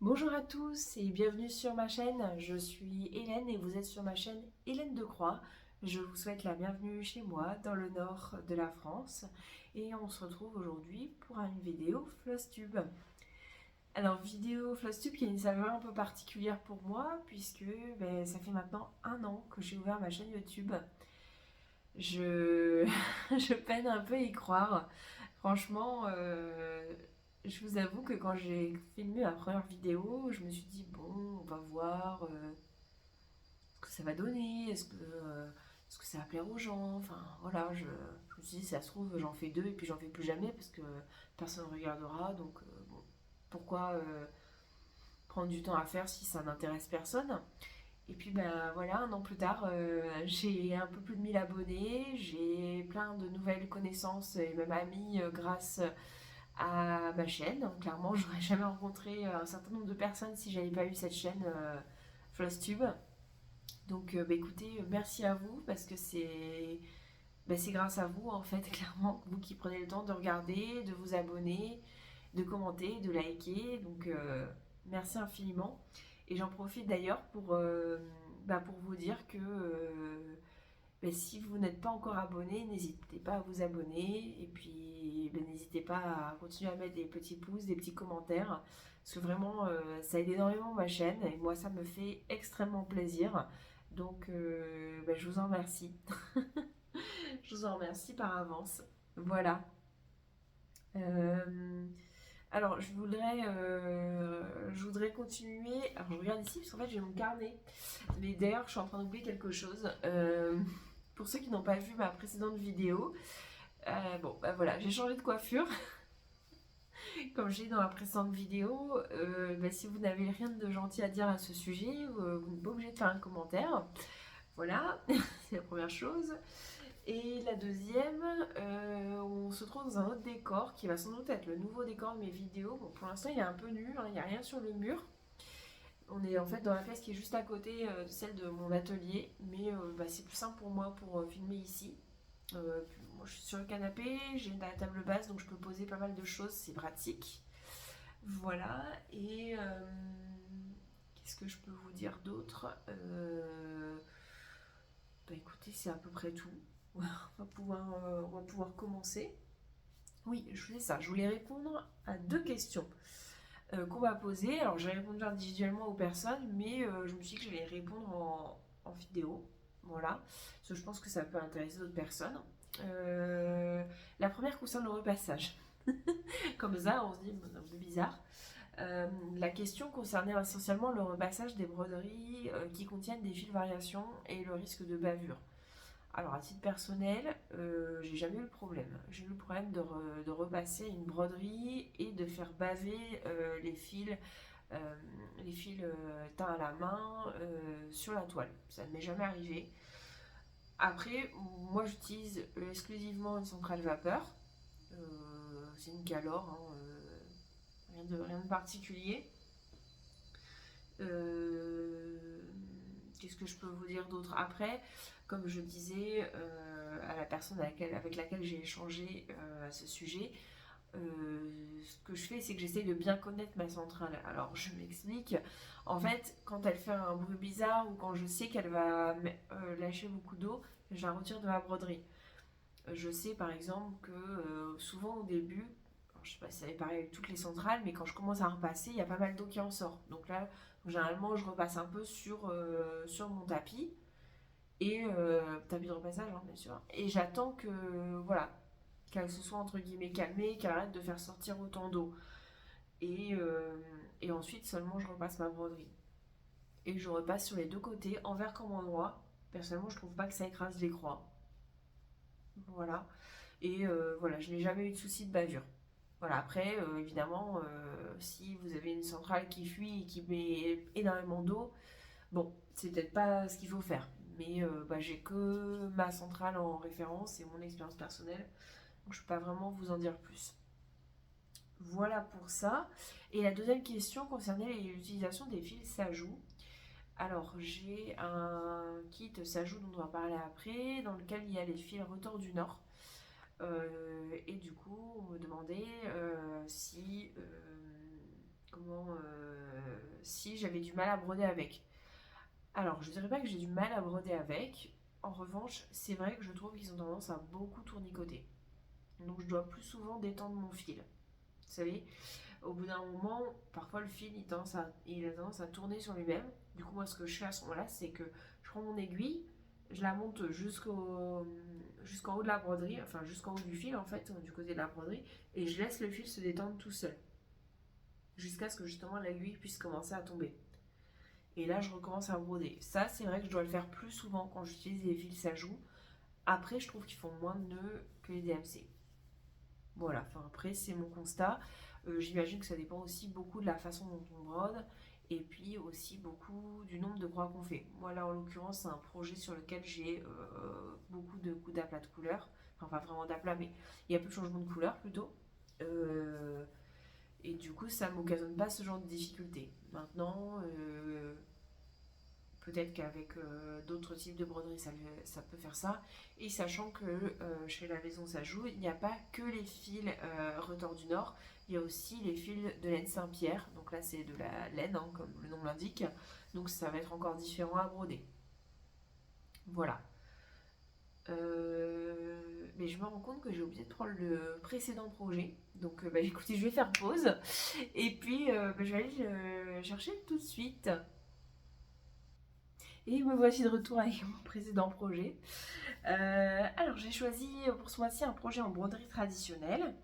Bonjour à tous et bienvenue sur ma chaîne. Je suis Hélène et vous êtes sur ma chaîne Hélène Decroix. Je vous souhaite la bienvenue chez moi dans le nord de la France et on se retrouve aujourd'hui pour une vidéo FlossTube. Alors vidéo FlossTube qui a une saveur un peu particulière pour moi puisque ça fait maintenant un an que j'ai ouvert ma chaîne YouTube. Je, je peine un peu à y croire. Franchement, je vous avoue que quand j'ai filmé ma première vidéo, je me suis dit, bon, on va voir ce que ça va donner, est-ce que ça va plaire aux gens. Enfin, voilà, je me suis dit, ça se trouve, j'en fais deux et puis j'en fais plus jamais parce que personne ne regardera. Donc, bon, pourquoi prendre du temps à faire si ça n'intéresse personne? Et puis ben voilà, un an plus tard, j'ai un peu plus de 1000 abonnés, j'ai plein de nouvelles connaissances et même amis grâce à ma chaîne. Donc, clairement, j'aurais jamais rencontré un certain nombre de personnes si j'avais pas eu cette chaîne FlossTube. Donc écoutez, merci à vous parce que c'est grâce à vous en fait, clairement, vous qui prenez le temps de regarder, de vous abonner, de commenter, de liker. Donc merci infiniment. Et j'en profite d'ailleurs pour vous dire que si vous n'êtes pas encore abonné, n'hésitez pas à vous abonner. Et puis n'hésitez pas à continuer à mettre des petits pouces, des petits commentaires. Parce que vraiment, ça aide énormément ma chaîne. Et moi, ça me fait extrêmement plaisir. Donc je vous en remercie. Je vous en remercie par avance. Voilà. Euh, alors, je voudrais continuer. Alors, je regarde ici parce qu'en fait, j'ai mon carnet. Mais d'ailleurs, je suis en train d'oublier quelque chose. Pour ceux qui n'ont pas vu ma précédente vidéo, voilà, j'ai changé de coiffure. Comme j'ai dit dans la précédente vidéo, si vous n'avez rien de gentil à dire à ce sujet, vous n'êtes pas obligé de faire un commentaire. Voilà, c'est la première chose. Et la deuxième, on se trouve dans un autre décor qui va sans doute être le nouveau décor de mes vidéos. Bon, pour l'instant, il est un peu nu, hein, il n'y a rien sur le mur. On est en fait dans la pièce qui est juste à côté de celle de mon atelier, mais c'est plus simple pour moi pour filmer ici. Moi, je suis sur le canapé, j'ai la table basse, donc je peux poser pas mal de choses, c'est pratique. Voilà, et qu'est-ce que je peux vous dire d'autre? Écoutez, c'est à peu près tout. On va pouvoir commencer. Oui, je faisais ça. Je voulais répondre à deux questions qu'on m'a posées. Alors, j'ai répondu individuellement aux personnes, mais je me suis dit que j'allais répondre en vidéo. Voilà. Parce que je pense que ça peut intéresser d'autres personnes. Euh, la première concerne le repassage. Comme ça, on se dit, bon, c'est un peu bizarre. La question concernait essentiellement le repassage des broderies qui contiennent des fils variations et le risque de bavure. Alors, à titre personnel, j'ai jamais eu le problème. J'ai eu le problème de repasser une broderie et de faire baver euh, les fils teints à la main sur la toile. Ça ne m'est jamais arrivé. Après, moi j'utilise exclusivement une centrale vapeur. C'est une Calor, hein, rien de particulier. Euh, Qu'est-ce que je peux vous dire d'autre après? Comme je disais à la personne avec laquelle j'ai échangé à ce sujet, ce que je fais, c'est que j'essaye de bien connaître ma centrale. Alors, je m'explique. En fait, quand elle fait un bruit bizarre ou quand je sais qu'elle va lâcher beaucoup d'eau, je la retire de ma broderie. Je sais par exemple que souvent au début, alors, je sais pas si ça est pareil avec toutes les centrales, mais quand je commence à repasser, il y a pas mal d'eau qui en sort. Donc là, généralement, je repasse un peu sur mon tapis et tapis de repassage, hein, bien sûr. Et j'attends que voilà, qu'elle se soit entre guillemets calmée, qu'elle arrête de faire sortir autant d'eau. Et, euh, et ensuite seulement je repasse ma broderie. Et je repasse sur les deux côtés, envers comme endroit. Personnellement, je trouve pas que ça écrase les croix. Voilà. Et voilà, je n'ai jamais eu de souci de bavure. Voilà, après, évidemment, si vous avez une centrale qui fuit et qui met énormément d'eau, bon, c'est peut-être pas ce qu'il faut faire. Mais j'ai que ma centrale en référence et mon expérience personnelle. Donc je ne peux pas vraiment vous en dire plus. Voilà pour ça. Et la deuxième question concernait l'utilisation des fils Sajou. Alors, j'ai un kit Sajou dont on va parler après, dans lequel il y a les fils Retors du Nord. Et du coup, on me demandait si comment si j'avais du mal à broder avec. Alors, je dirais pas que j'ai du mal à broder avec. En revanche, c'est vrai que je trouve qu'ils ont tendance à beaucoup tournicoter. Donc, je dois plus souvent détendre mon fil. Vous savez, au bout d'un moment, parfois le fil il a tendance à tourner sur lui-même. Du coup, moi, ce que je fais à ce moment-là, c'est que je prends mon aiguille, je la monte jusqu'en haut de la broderie, enfin jusqu'en haut du fil en fait, du côté de la broderie, et je laisse le fil se détendre tout seul, jusqu'à ce que justement l'aiguille puisse commencer à tomber. Et là, je recommence à broder. Ça, c'est vrai que je dois le faire plus souvent quand j'utilise les fils à joue. Après, je trouve qu'ils font moins de nœuds que les DMC. Voilà, enfin après, c'est mon constat. J'imagine que ça dépend aussi beaucoup de la façon dont on brode et puis aussi beaucoup du nombre de croix qu'on fait. Moi, là, en l'occurrence, c'est un projet sur lequel j'ai beaucoup de coups d'aplats de couleurs. Enfin, pas vraiment d'aplats, mais il y a peu de changements de couleur plutôt. Euh, et du coup, ça ne m'occasionne pas ce genre de difficulté. Maintenant, peut-être qu'avec d'autres types de broderie, ça peut faire ça. Et sachant que chez la maison ça joue, il n'y a pas que les fils retors du Nord, il y a aussi les fils de laine Saint-Pierre. Donc là, c'est de la laine, hein, comme le nom l'indique. Donc ça va être encore différent à broder. Voilà. Mais je me rends compte que j'ai oublié de prendre le précédent projet. Donc bah, écoutez, je vais faire pause. Et puis bah, je vais aller le chercher tout de suite. Et me voici de retour avec mon précédent projet. Alors j'ai choisi pour ce mois-ci un projet en broderie traditionnelle.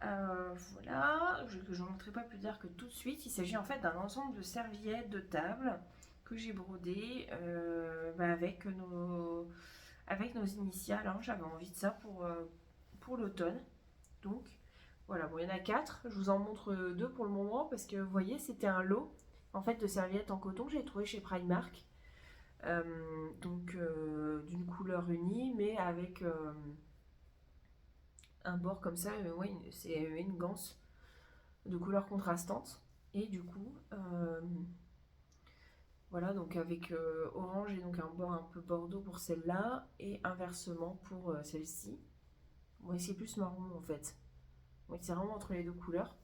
Voilà, que je n'en montrerai pas plus tard que tout de suite. Il s'agit en fait d'un ensemble de serviettes de table que j'ai brodé bah, avec nos initiales. Hein. J'avais envie de ça pour l'automne. Donc voilà, bon, il y en a 4. Je vous en montre 2 pour le moment parce que vous voyez, c'était un lot en fait de serviettes en coton que j'ai trouvé chez Primark. Donc d'une couleur unie mais avec un bord comme ça, ouais, c'est une ganse de couleur contrastante et du coup voilà, donc avec orange et donc un bord un peu bordeaux pour celle-là et inversement pour celle-ci. Bon, c'est plus marron en fait, donc c'est vraiment entre les deux couleurs.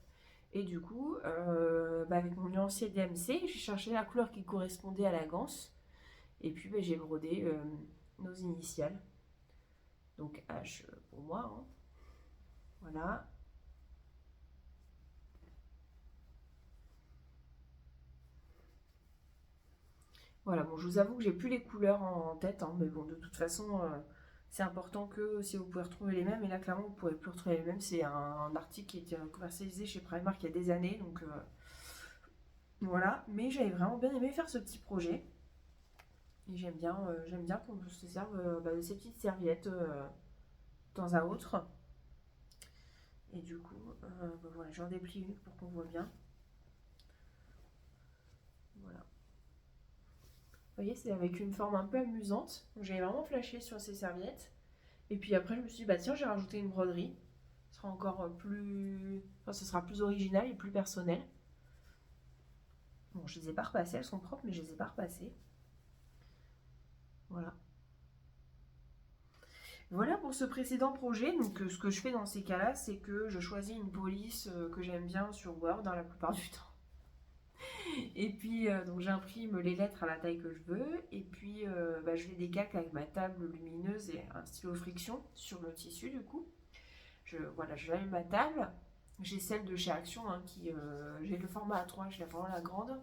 Et du coup bah, avec mon nuancier DMC j'ai cherché la couleur qui correspondait à la ganse. Et puis ben, j'ai brodé nos initiales. Donc H pour moi. Hein. Voilà. Voilà, bon, je vous avoue que j'ai plus les couleurs en tête, hein, mais bon, de toute façon, c'est important que si vous pouvez retrouver les mêmes, et là, clairement, vous ne pourrez plus retrouver les mêmes. C'est un article qui a été commercialisé chez Primark il y a des années, donc voilà. Mais j'avais vraiment bien aimé faire ce petit projet. Et j'aime bien qu'on se serve bah, de ces petites serviettes de temps à autre. Et du coup, bah, voilà, j'en déplie une pour qu'on voit bien. Voilà. Vous voyez, c'est avec une forme un peu amusante. J'ai vraiment flashé sur ces serviettes. Et puis après, je me suis dit, bah tiens, j'ai rajouté une broderie. Ce sera encore plus. Enfin, ce sera plus original et plus personnel. Bon, je les ai pas repassées, elles sont propres, mais je les ai pas repassées. Voilà. Voilà pour ce précédent projet. Donc, ce que je fais dans ces cas-là, c'est que je choisis une police que j'aime bien sur Word la plupart du temps. Et puis, donc j'imprime les lettres à la taille que je veux. Et puis, bah, je les décalque avec ma table lumineuse et un stylo friction sur le tissu du coup. Voilà, je allume ma table. J'ai celle de chez Action, hein, j'ai le format A3, j'ai vraiment la grande.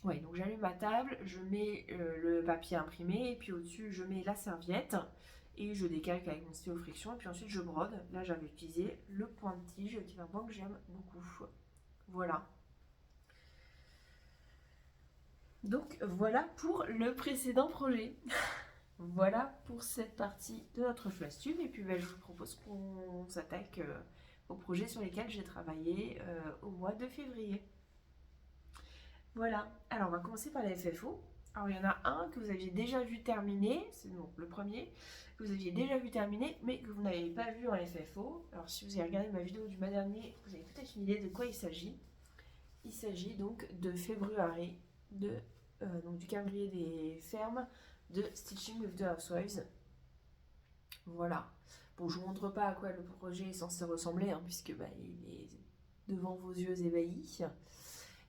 Ouais, donc j'allume ma table, je mets le papier imprimé et puis au-dessus je mets la serviette et je décalque avec mon stylo friction et puis ensuite je brode. Là j'avais utilisé le point de tige qui est un point que j'aime beaucoup. Voilà. Donc voilà pour le précédent projet. Voilà pour cette partie de notre Flastube. Et puis je vous propose qu'on s'attaque aux projets sur lesquels j'ai travaillé au mois de février. Voilà, alors on va commencer par la FFO. Alors il y en a un que vous aviez déjà vu terminer, c'est donc le premier, que vous aviez déjà vu terminer, mais que vous n'avez pas vu en FFO. Alors si vous avez regardé ma vidéo du mois dernier, vous avez peut-être une idée de quoi il s'agit. Il s'agit donc de février, donc du calendrier des fermes de Stitching with the Housewives. Voilà. Bon, je vous montre pas à quoi le projet est censé ressembler, hein, puisque bah, il est devant vos yeux ébahis.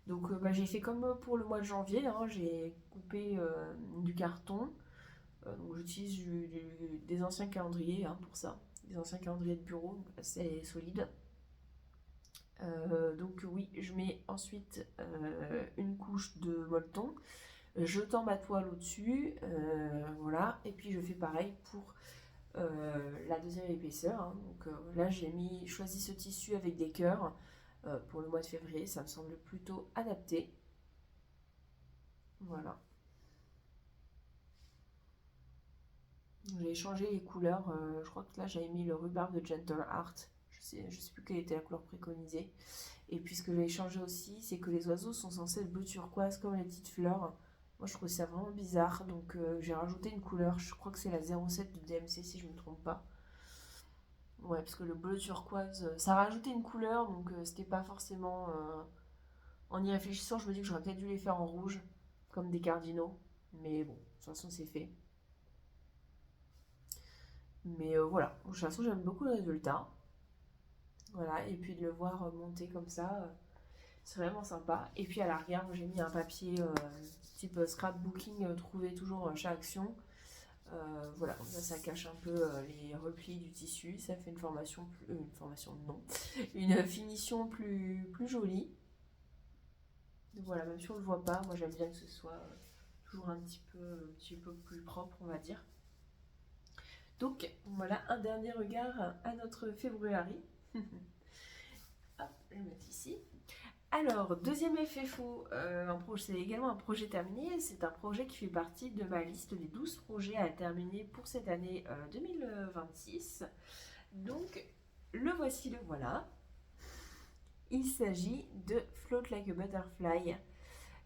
Donc j'ai fait comme pour le mois de janvier, hein, j'ai coupé du carton. Donc j'utilise des anciens calendriers hein, pour ça, des anciens calendriers de bureau, assez solides. Donc oui, je mets ensuite une couche de molleton, je tends ma toile au-dessus, voilà, et puis je fais pareil pour la deuxième épaisseur. Hein. Donc là j'ai choisi ce tissu avec des cœurs pour le mois de février, ça me semble plutôt adapté. Voilà. J'ai changé les couleurs, je crois que là j'avais mis le rhubarbe de Gentle Art, je sais plus quelle était la couleur préconisée. Et puis ce que j'ai changé aussi, c'est que les oiseaux sont censés être bleu turquoise comme les petites fleurs. Moi je trouve ça vraiment bizarre, donc j'ai rajouté une couleur, je crois que c'est la 07 de DMC si je ne me trompe pas. Ouais, parce que le bleu turquoise, ça a rajouté une couleur, donc c'était pas forcément... En y réfléchissant, je me dis que j'aurais peut-être dû les faire en rouge, comme des cardinaux. Mais bon, de toute façon c'est fait. Mais voilà, de toute façon j'aime beaucoup le résultat. Voilà, et puis de le voir monter comme ça, c'est vraiment sympa. Et puis à l'arrière, j'ai mis un papier type scrapbooking trouvé toujours chez Action. Voilà, comme ça cache un peu les replis du tissu. Ça fait une formation, une formation non, une finition plus jolie. Donc voilà, même si on ne le voit pas, moi j'aime bien que ce soit toujours un petit peu plus propre, on va dire. Donc voilà un dernier regard à notre février. Hop, je vais le mettre ici. Alors, deuxième effet faux, c'est également un projet terminé. C'est un projet qui fait partie de ma liste des 12 projets à terminer pour cette année 2026. Donc, le voici, le voilà. Il s'agit de Float Like a Butterfly.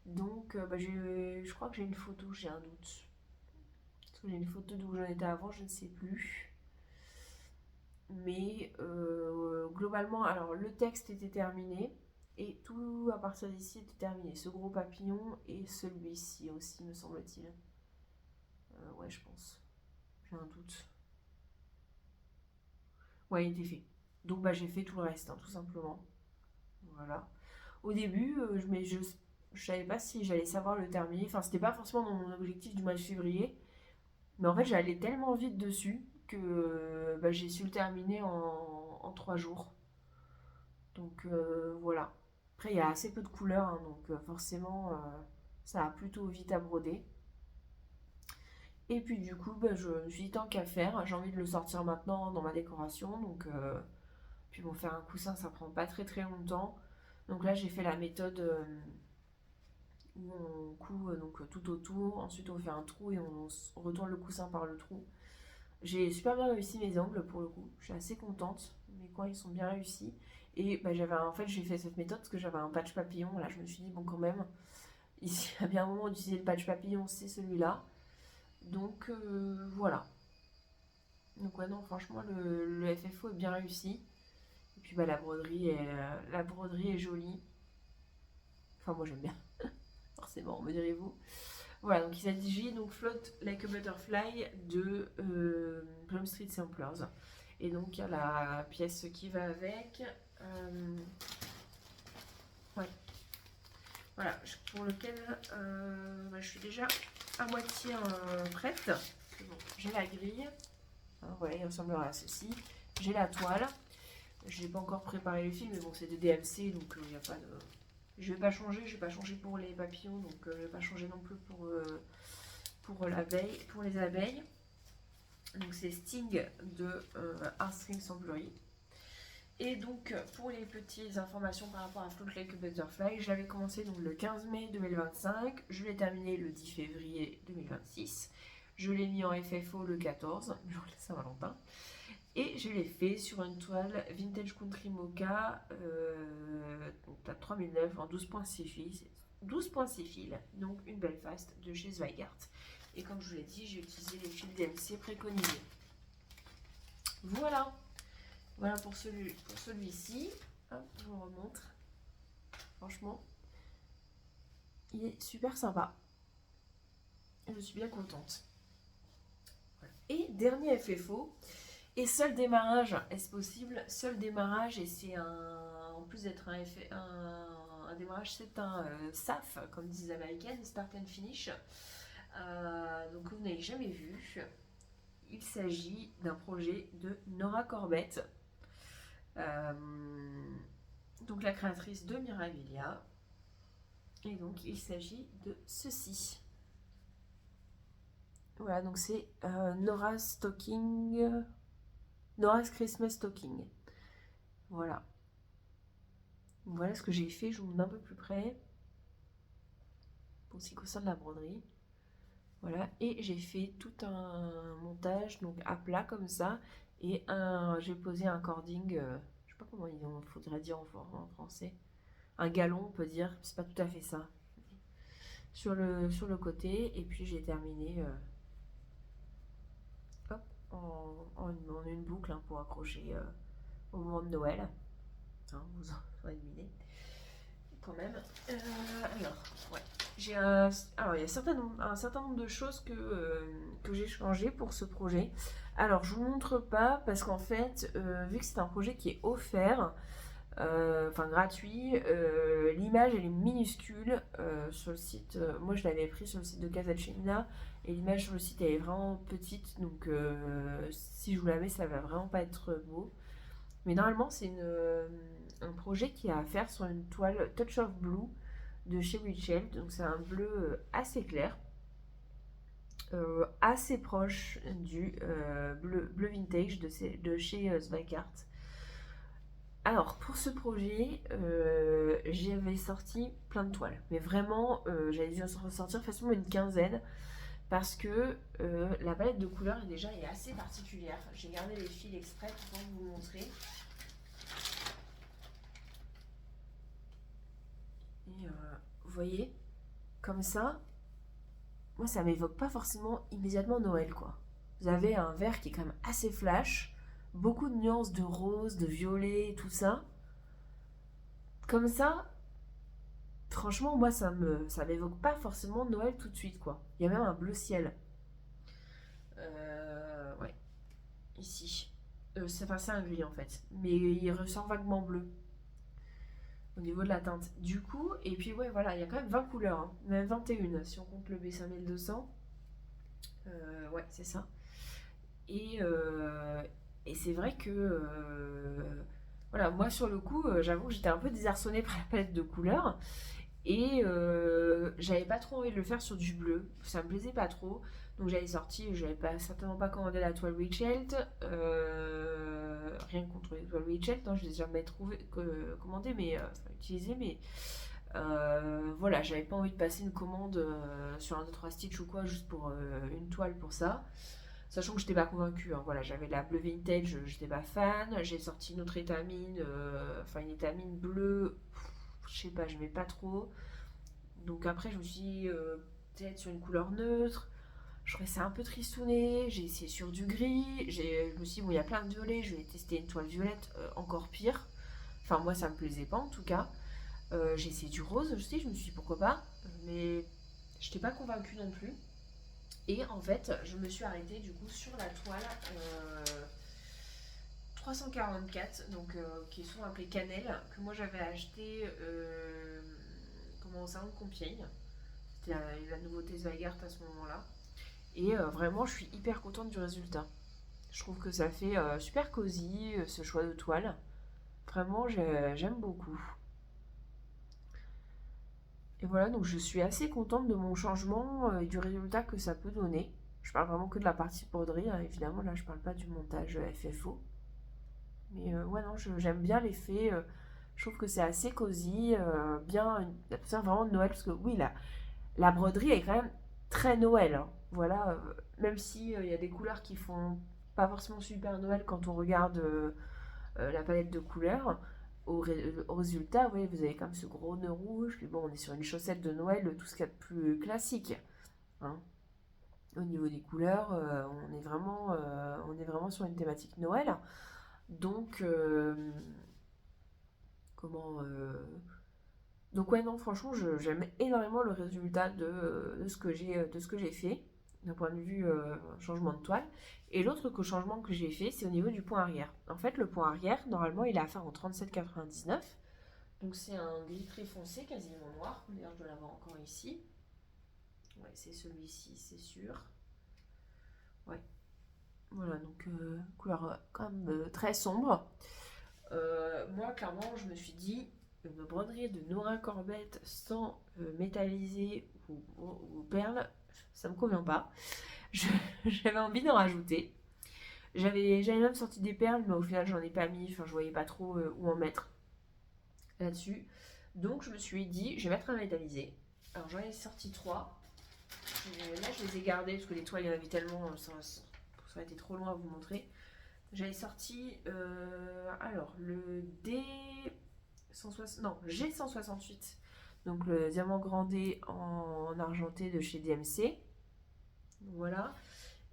Donc, je crois que j'ai une photo, j'ai un doute. Parce que j'ai une photo d'où j'en étais avant, je ne sais plus. Mais globalement, alors le texte était terminé. Et tout à partir d'ici était terminé. Ce gros papillon et celui-ci aussi, me semble-t-il. Ouais, je pense. J'ai un doute. Ouais, il était fait. Donc j'ai fait tout le reste, hein, tout simplement. Voilà. Au début, je savais pas si j'allais savoir le terminer. Enfin, c'était pas forcément mon objectif du mois de février. Mais en fait, j'allais tellement vite dessus que j'ai su le terminer en 3 jours. Donc voilà. Après, il y a assez peu de couleurs, hein, donc forcément, ça va plutôt vite à broder. Et puis du coup, je me suis dit tant qu'à faire, j'ai envie de le sortir maintenant dans ma décoration. Donc, puis bon, faire un coussin, ça prend pas très très longtemps. Donc là, j'ai fait la méthode où on coud donc, tout autour. Ensuite, on fait un trou et on retourne le coussin par le trou. J'ai super bien réussi mes angles pour le coup. Je suis assez contente. Mes coins, ils sont bien réussis. Et en fait, j'ai fait cette méthode parce que j'avais un patch papillon. Là, je me suis dit, bon, quand même, ici, il y a bien un moment d'utiliser le patch papillon, c'est celui-là. Donc, voilà. Donc, ouais, non, franchement, le FFO est bien réussi. Et puis, la broderie est jolie. Enfin, moi, j'aime bien. Forcément, me direz-vous. Voilà, donc il s'agit donc Float Like a Butterfly de Plum Street Samplers. Et donc il y a la pièce qui va avec. Ouais. Voilà, pour lequel je suis déjà à moitié prête. Bon, j'ai la grille. Voilà, il ressemblera à ceci. J'ai la toile. Je n'ai pas encore préparé le fil, mais bon, c'est de DMC, donc il n'y a pas de. Je vais pas changer pour les papillons, donc je vais pas changer non plus pour les abeilles. Donc c'est Sting de Heartstring Samplery. Et donc pour les petites informations par rapport à Float Like a Butterfly, je l'avais commencé donc le 15 mai 2025, je l'ai terminé le 10 février 2026, je l'ai mis en FFO le 14, le jour de Saint-Valentin. Et je l'ai fait sur une toile Vintage Country Mocha à 3009 en 12.6 fils. 12.6 fils, donc une belle faste de chez Zweigart. Et comme je vous l'ai dit, j'ai utilisé les fils DMC préconisés. Voilà. Voilà pour celui-ci. Hop, je vous remontre. Franchement, il est super sympa. Je suis bien contente. Voilà. Et dernier FFO. Et seul démarrage, est-ce possible? Seul démarrage, et c'est un en plus d'être un démarrage, c'est un SAF, comme disent les américaines, Start and Finish. Donc vous n'avez jamais vu. Il s'agit d'un projet de Nora Corbett, donc la créatrice de Mirabilia. Et donc il s'agit de ceci. Voilà, donc c'est Nora's Christmas Stocking. Voilà. Voilà ce que j'ai fait, je vous montre un peu plus près. Pour ce qui concerne la broderie. Voilà, et j'ai fait tout un montage, donc à plat comme ça. Et j'ai posé un cording, je sais pas comment il faudrait dire en français. Un galon, on peut dire, c'est pas tout à fait ça. Sur le côté, et puis j'ai terminé hop, en une boucle hein, pour accrocher au moment de Noël. Hein, vous en devinez quand même. Alors, ouais. Alors, il y a un certain nombre de choses que j'ai changé pour ce projet. Alors, je vous montre pas parce qu'en fait, vu que c'est un projet qui est offert, enfin gratuit, l'image elle est minuscule sur le site. Moi, je l'avais pris sur le site de Casacemina et l'image sur le site elle est vraiment petite, donc si je vous la mets, ça va vraiment pas être beau. Mais normalement, c'est un projet qui a à faire sur une toile Touch of Blue de chez Richelt. Donc c'est un bleu assez clair, assez proche du bleu vintage de chez Zweigart. Alors pour ce projet, j'avais sorti plein de toiles, mais vraiment j'avais dû en sortir facilement une quinzaine parce que la palette de couleurs est assez particulière. J'ai gardé les fils exprès pour vous montrer. Et vous voyez, comme ça, moi ça m'évoque pas forcément immédiatement Noël quoi. Vous avez un vert qui est quand même assez flash, beaucoup de nuances de rose, de violet, tout ça. Comme ça, franchement moi ça m'évoque pas forcément Noël tout de suite quoi. Il y a même un bleu ciel. Ouais, ici. C'est un gris en fait, mais il ressort vaguement bleu au niveau de la teinte. Du coup, et puis ouais, voilà, il y a quand même 20 couleurs, hein, même 21 si on compte le B5200. Ouais, c'est ça. Et, c'est vrai que, voilà, moi sur le coup, j'avoue que j'étais un peu désarçonnée par la palette de couleurs. Et j'avais pas trop envie de le faire sur du bleu, ça me plaisait pas trop. Donc j'avais certainement pas commandé la toile Richelt. Rien contre les toiles Richelt, hein, je les ai jamais commandées, mais utilisées, mais voilà, j'avais pas envie de passer une commande sur un 2-3 Stitch ou quoi, juste pour une toile pour ça. Sachant que j'étais pas convaincue, hein, voilà, j'avais la bleu vintage, j'étais pas fan. J'ai sorti une autre étamine, une étamine bleue, je sais pas, j'aimais pas trop. Donc après, je me suis dit, peut-être sur une couleur neutre. Je trouvais ça un peu tristouné. J'ai essayé sur du gris. Je me suis dit, bon, il y a plein de violets. Je vais tester une toile violette, encore pire. Enfin, moi, ça me plaisait pas en tout cas. J'ai essayé du rose aussi. Je me suis dit, pourquoi pas. Mais je n'étais pas convaincue non plus. Et en fait, je me suis arrêtée du coup sur la toile 344, donc qui sont appelées cannelle, que moi j'avais acheté au salon de Compiègne. C'était la nouveauté Zweigart à ce moment-là. Et vraiment, je suis hyper contente du résultat. Je trouve que ça fait super cosy, ce choix de toile. Vraiment, j'aime beaucoup. Et voilà, donc je suis assez contente de mon changement et du résultat que ça peut donner. Je parle vraiment que de la partie broderie, hein, évidemment. Là, je parle pas du montage FFO. Mais ouais, non, j'aime bien l'effet. Je trouve que c'est assez cosy, bien, ça vraiment de Noël. Parce que oui, la broderie est quand même très Noël, hein. Voilà, même si il y a des couleurs qui font pas forcément super Noël quand on regarde la palette de couleurs. Au résultat, oui, vous avez quand même ce gros nœud rouge. Puis bon, on est sur une chaussette de Noël, tout ce qu'il y a de plus classique, hein. Au niveau des couleurs, on est vraiment sur une thématique Noël. Donc, comment. Donc, ouais, non, franchement, j'aime énormément le résultat de ce que j'ai fait, d'un point de vue changement de toile. Et l'autre changement que j'ai fait, c'est au niveau du point arrière. En fait, le point arrière, normalement, il est à faire en 37,99. Donc c'est un gris très foncé, quasiment noir. D'ailleurs je dois l'avoir encore ici. Ouais, c'est celui-ci, c'est sûr. Ouais. Voilà, donc couleur quand même très sombre. Moi, clairement, je me suis dit, une broderie de Nora Corbett sans métallisé ou perles, ça me convient pas. Je- J'avais envie d'en rajouter. J'avais même sorti des perles, mais au final, j'en ai pas mis. Enfin, je voyais pas trop où en mettre là-dessus. Donc, je me suis dit, je vais mettre un métallisé. Alors, j'en ai sorti trois. Là, je les ai gardés parce que les toiles, il y en avait tellement, ça aurait été trop loin à vous montrer. J'avais sorti, alors, le D 160, non, G168. Donc, le diamant grandé en argenté de chez DMC. Voilà.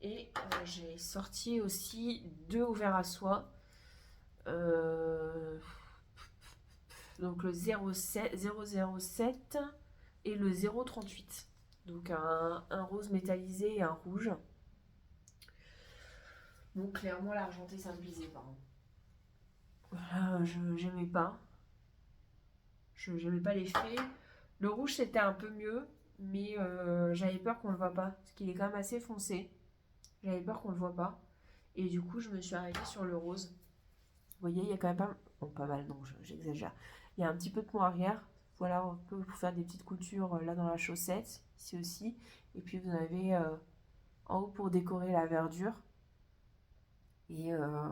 Et j'ai sorti aussi deux au verre à soie. Euh, donc le 007 et le 038. Donc un rose métallisé et un rouge. Donc clairement l'argenté ça me plaisait pas. Voilà, j'aimais pas. J'aimais pas l'effet. Le rouge c'était un peu mieux, mais j'avais peur qu'on le voit pas. Parce qu'il est quand même assez foncé. J'avais peur qu'on le voit pas. Et du coup je me suis arrêtée sur le rose. Vous voyez, il y a quand même pas, bon, pas mal, non, j'exagère. Il y a un petit peu de pont arrière. Voilà, un peu pour faire des petites coutures là dans la chaussette, ici aussi. Et puis vous en avez en haut pour décorer la verdure. Et, euh,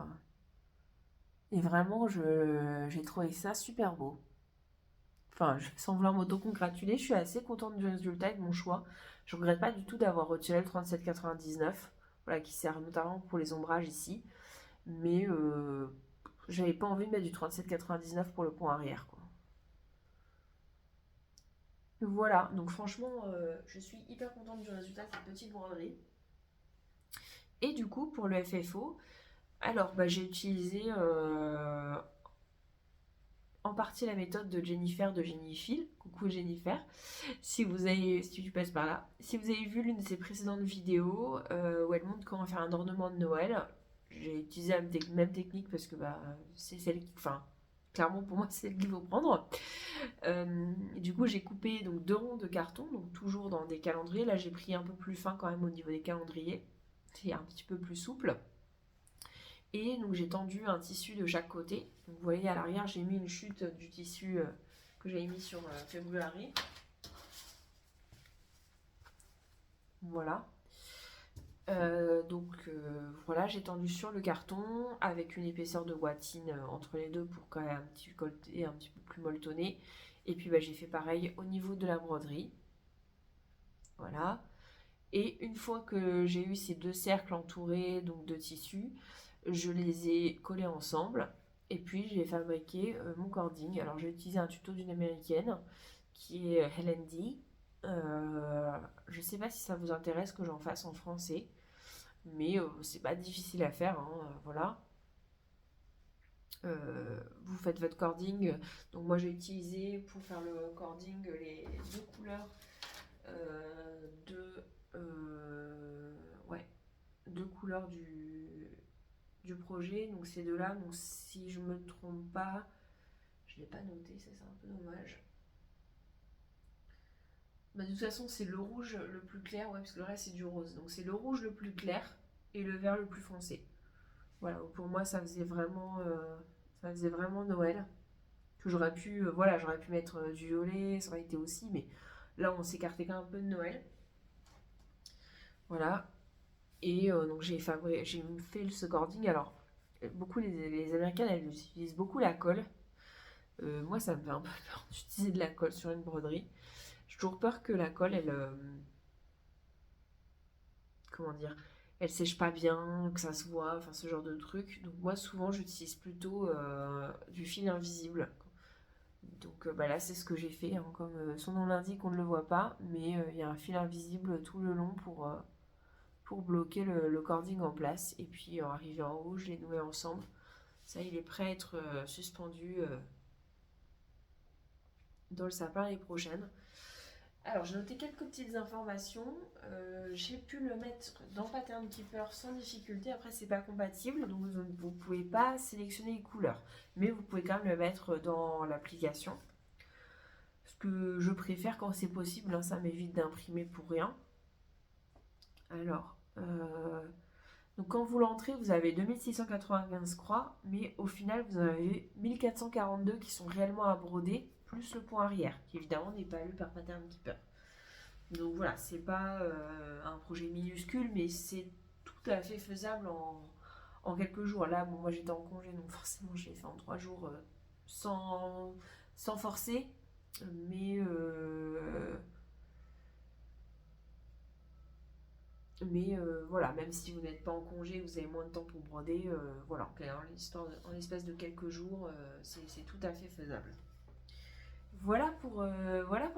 et vraiment, j'ai trouvé ça super beau. Enfin, sans vouloir m'auto-congratuler, je suis assez contente du résultat et de mon choix. Je regrette pas du tout d'avoir retiré le 37,99, voilà, qui sert notamment pour les ombrages ici. Mais j'avais pas envie de mettre du 37,99 pour le pont arrière, quoi. Voilà, donc franchement, je suis hyper contente du résultat de cette petite broderie. Et du coup, pour le FFO, alors j'ai utilisé en partie la méthode de Jennifer de Jennifer. Coucou Jennifer, si tu passes par là. Si vous avez vu l'une de ses précédentes vidéos où elle montre comment faire un ornement de Noël, j'ai utilisé la même technique parce que c'est celle qui, enfin, clairement pour moi c'est celle qu'il faut prendre. Du coup, j'ai coupé donc deux ronds de carton, donc toujours dans des calendriers. Là, j'ai pris un peu plus fin quand même au niveau des calendriers. C'est un petit peu plus souple. Et donc, j'ai tendu un tissu de chaque côté. Donc, vous voyez à l'arrière, j'ai mis une chute du tissu que j'avais mis sur February. Voilà. Voilà, j'ai tendu sur le carton avec une épaisseur de watine entre les deux pour quand même un petit côté un petit peu plus molletonné. Et puis j'ai fait pareil au niveau de la broderie. Voilà. Et une fois que j'ai eu ces deux cercles entourés donc de tissu, je les ai collés ensemble. Et puis j'ai fabriqué mon cording. Alors j'ai utilisé un tuto d'une américaine qui est Helen D. Je ne sais pas si ça vous intéresse que j'en fasse en français, mais c'est pas difficile à faire, hein, voilà. Vous faites votre cording. Donc moi j'ai utilisé pour faire le cording les deux couleurs de ouais, deux couleurs du projet. Donc ces deux-là, donc si je me trompe pas, je l'ai pas noté, ça c'est un peu dommage. De toute façon, c'est le rouge le plus clair, ouais, parce que le reste c'est du rose. Donc c'est le rouge le plus clair et le vert le plus foncé. Voilà, pour moi ça faisait vraiment Noël. Que j'aurais pu, voilà, j'aurais pu mettre du violet, ça aurait été aussi, mais là on s'écartait quand même un peu de Noël. Voilà. Et donc j'ai fait ce cording. Alors, beaucoup les Américaines, elles utilisent beaucoup la colle. Moi, ça me fait un peu peur d'utiliser de la colle sur une broderie. J'ai toujours peur que la colle, comment dire, elle sèche pas bien, que ça se voit, enfin ce genre de truc. Donc moi, souvent, j'utilise plutôt du fil invisible. Donc là, c'est ce que j'ai fait, hein. Comme son nom l'indique, on ne le voit pas, mais il y a un fil invisible tout le long pour bloquer le cording en place. Et puis, arrivé en haut, je l'ai noué ensemble. Ça, il est prêt à être suspendu dans le sapin l'année prochaine. Alors, j'ai noté quelques petites informations. J'ai pu le mettre dans Pattern Keeper sans difficulté. Après, c'est pas compatible, donc vous ne pouvez pas sélectionner les couleurs. Mais vous pouvez quand même le mettre dans l'application. Ce que je préfère quand c'est possible, hein, ça m'évite d'imprimer pour rien. Alors, donc quand vous l'entrez, vous avez 2695 croix, mais au final, vous en avez 1442 qui sont réellement à broder, plus le point arrière, qui évidemment n'est pas lu par Pattern Keeper. Donc voilà, c'est pas un projet minuscule, mais c'est tout à fait faisable en quelques jours. Là, bon, moi j'étais en congé, donc forcément j'ai fait en 3 jours sans, sans forcer. Mais, voilà, même si vous n'êtes pas en congé, vous avez moins de temps pour broder, voilà, en l'espace de quelques jours, c'est tout à fait faisable. Voilà pour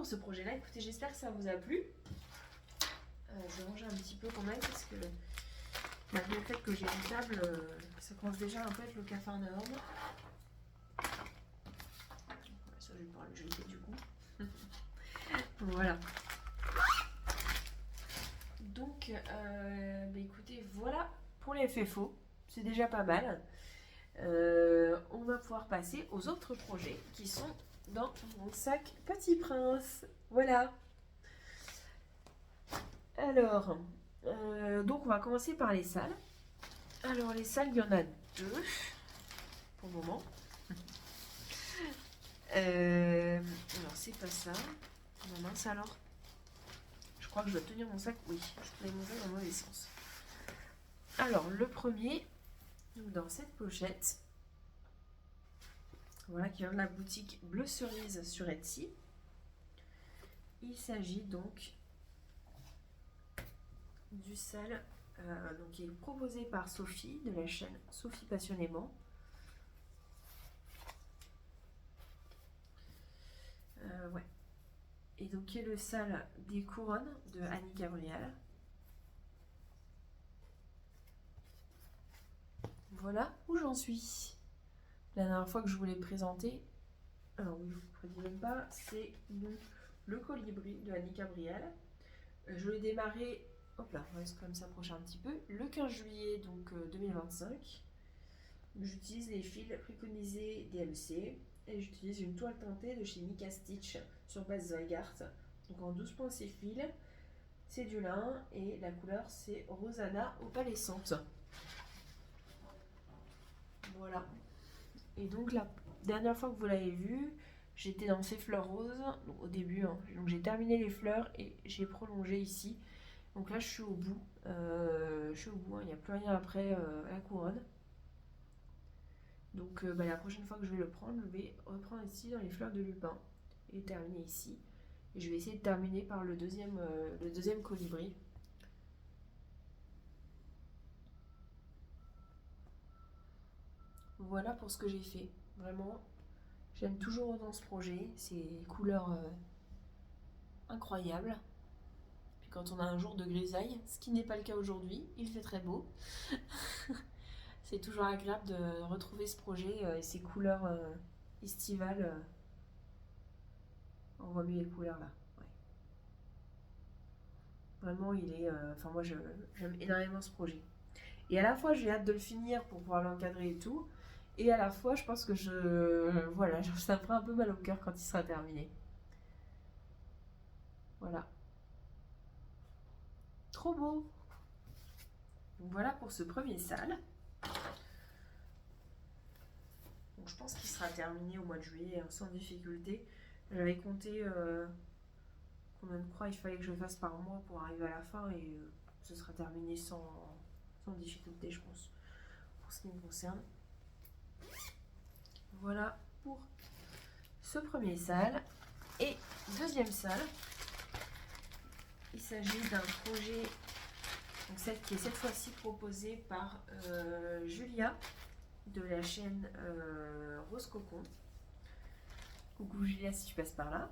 ce projet-là. Écoutez, j'espère que ça vous a plu. Je vais ranger un petit peu quand même parce que malgré le fait que j'ai une table, ça commence déjà un peu à être le cafarnaum. Ça, je vais pouvoir le jeter du coup. Voilà. Donc, écoutez, voilà pour les FFO. C'est déjà pas mal. On va pouvoir passer aux autres projets qui sont dans mon sac Petit Prince. Voilà. Alors, donc on va commencer par les salles. Alors les salles, il y en a 2 pour le moment. Alors c'est pas ça. Non mince alors. Je crois que je dois tenir mon sac. Oui, je l'ai monté dans le mauvais sens. Alors le premier, donc dans cette pochette, voilà, qui vient de la boutique Bleu Cerise sur Etsy. Il s'agit donc du sale donc qui est proposé par Sophie de la chaîne Sophie Passionnément. Ouais. Et donc qui est le sale des couronnes de Annie Gabriel. Voilà où j'en suis. La dernière fois que je vous l'ai présenté, alors oui, je vous prédis même pas, c'est donc le colibri de Annie Gabriel. Je l'ai démarré, hop là, on va quand même s'approcher un petit peu, le 15 juillet donc 2025. J'utilise les fils préconisés DMC et j'utilise une toile teintée de chez Mika Stitch sur base Zygarde. Donc en 12,6 fils, c'est du lin et la couleur c'est Rosanna opalescente. Voilà. Et donc la dernière fois que vous l'avez vu, j'étais dans ces fleurs roses, donc au début, hein. Donc j'ai terminé les fleurs et j'ai prolongé ici. Donc là je suis au bout, hein. Il n'y a plus rien après la couronne. Donc la prochaine fois que je vais le prendre, je vais reprendre ici dans les fleurs de lupin et terminer ici. Et je vais essayer de terminer par le deuxième colibri. Voilà pour ce que j'ai fait. Vraiment, j'aime toujours autant ce projet. C'est couleurs incroyables. Puis quand on a un jour de grisaille, ce qui n'est pas le cas aujourd'hui, il fait très beau. C'est toujours agréable de retrouver ce projet et ces couleurs estivales. On voit mieux les couleurs là. Ouais. Vraiment, il est. Enfin, moi, j'aime énormément ce projet. Et à la fois, j'ai hâte de le finir pour pouvoir l'encadrer et tout. Et à la fois, je pense que voilà, ça me fera un peu mal au cœur quand il sera terminé. Voilà. Trop beau! Donc voilà pour ce premier sale. Donc je pense qu'il sera terminé au mois de juillet hein, sans difficulté. J'avais compté combien de croix il fallait que je fasse par mois pour arriver à la fin et ce sera terminé sans difficulté, je pense, pour ce qui me concerne. Voilà pour ce premier sale. Et deuxième sale, il s'agit d'un projet donc qui est cette fois-ci proposé par Julia de la chaîne Rose Cocon. Coucou Julia si tu passes par là.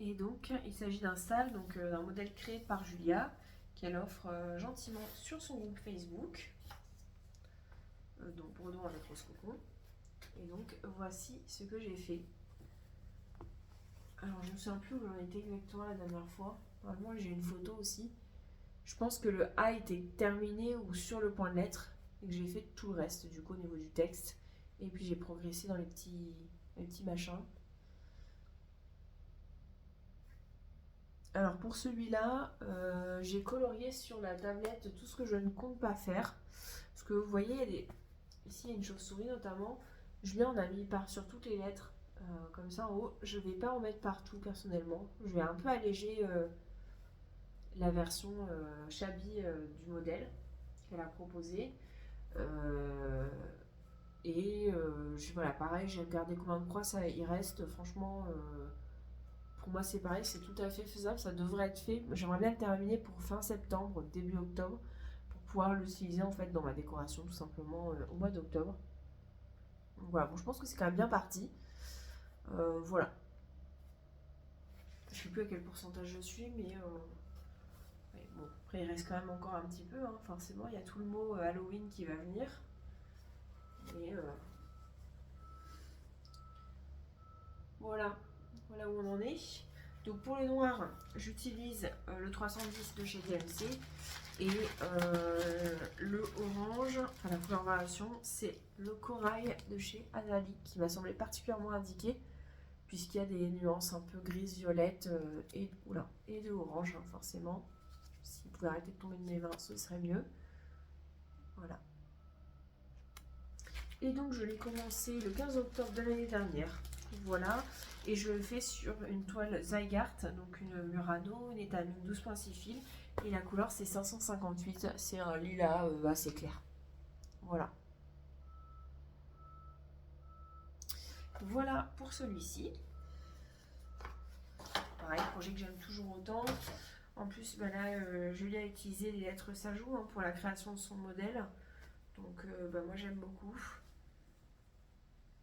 Et donc il s'agit d'un sale, donc d'un modèle créé par Julia qu'elle offre gentiment sur son groupe Facebook. Donc Bredon avec Rose Cocon. Et donc voici ce que j'ai fait. Alors je ne me souviens plus où j'en étais exactement la dernière fois. Normalement j'ai une photo aussi. Je pense que le A était terminé ou sur le point de l'être et que j'ai fait tout le reste du coup au niveau du texte. Et puis j'ai progressé dans les petits machins. Alors pour celui-là, j'ai colorié sur la tablette tout ce que je ne compte pas faire. Parce que vous voyez, ici il y a une chauve-souris notamment. Julien en a mis sur toutes les lettres, comme ça en haut. Je ne vais pas en mettre partout personnellement. Je vais un peu alléger la version shabby du modèle qu'elle a proposé. Voilà, pareil, j'ai regardé combien de croix ça il reste. Franchement, pour moi c'est pareil, c'est tout à fait faisable. Ça devrait être fait. J'aimerais bien le terminer pour fin septembre, début octobre, pour pouvoir l'utiliser en fait dans ma décoration tout simplement au mois d'octobre. Voilà, bon, je pense que c'est quand même bien parti. Voilà. Je sais plus à quel pourcentage je suis, mais ouais, bon, après il reste quand même encore un petit peu, hein, forcément. Il y a tout le mot Halloween qui va venir. Et voilà, voilà où on en est. Donc pour le noir, j'utilise le 310 de chez DMC et le orange, enfin la couleur variation, c'est le corail de chez Azali qui m'a semblé particulièrement indiqué puisqu'il y a des nuances un peu grises, violettes et de orange hein, forcément. S'il pouvait arrêter de tomber de mes mains, ce serait mieux. Voilà. Et donc je l'ai commencé le 15 octobre de l'année dernière. Voilà. Et je le fais sur une toile Zygarde, donc une Murano, une étamine 12.6 fils. Et la couleur c'est 558. C'est un lilas assez clair. Voilà. Voilà pour celui-ci. Pareil, projet que j'aime toujours autant. En plus, bah là, Julie a utilisé les lettres Sajou hein, pour la création de son modèle. Donc bah, moi j'aime beaucoup.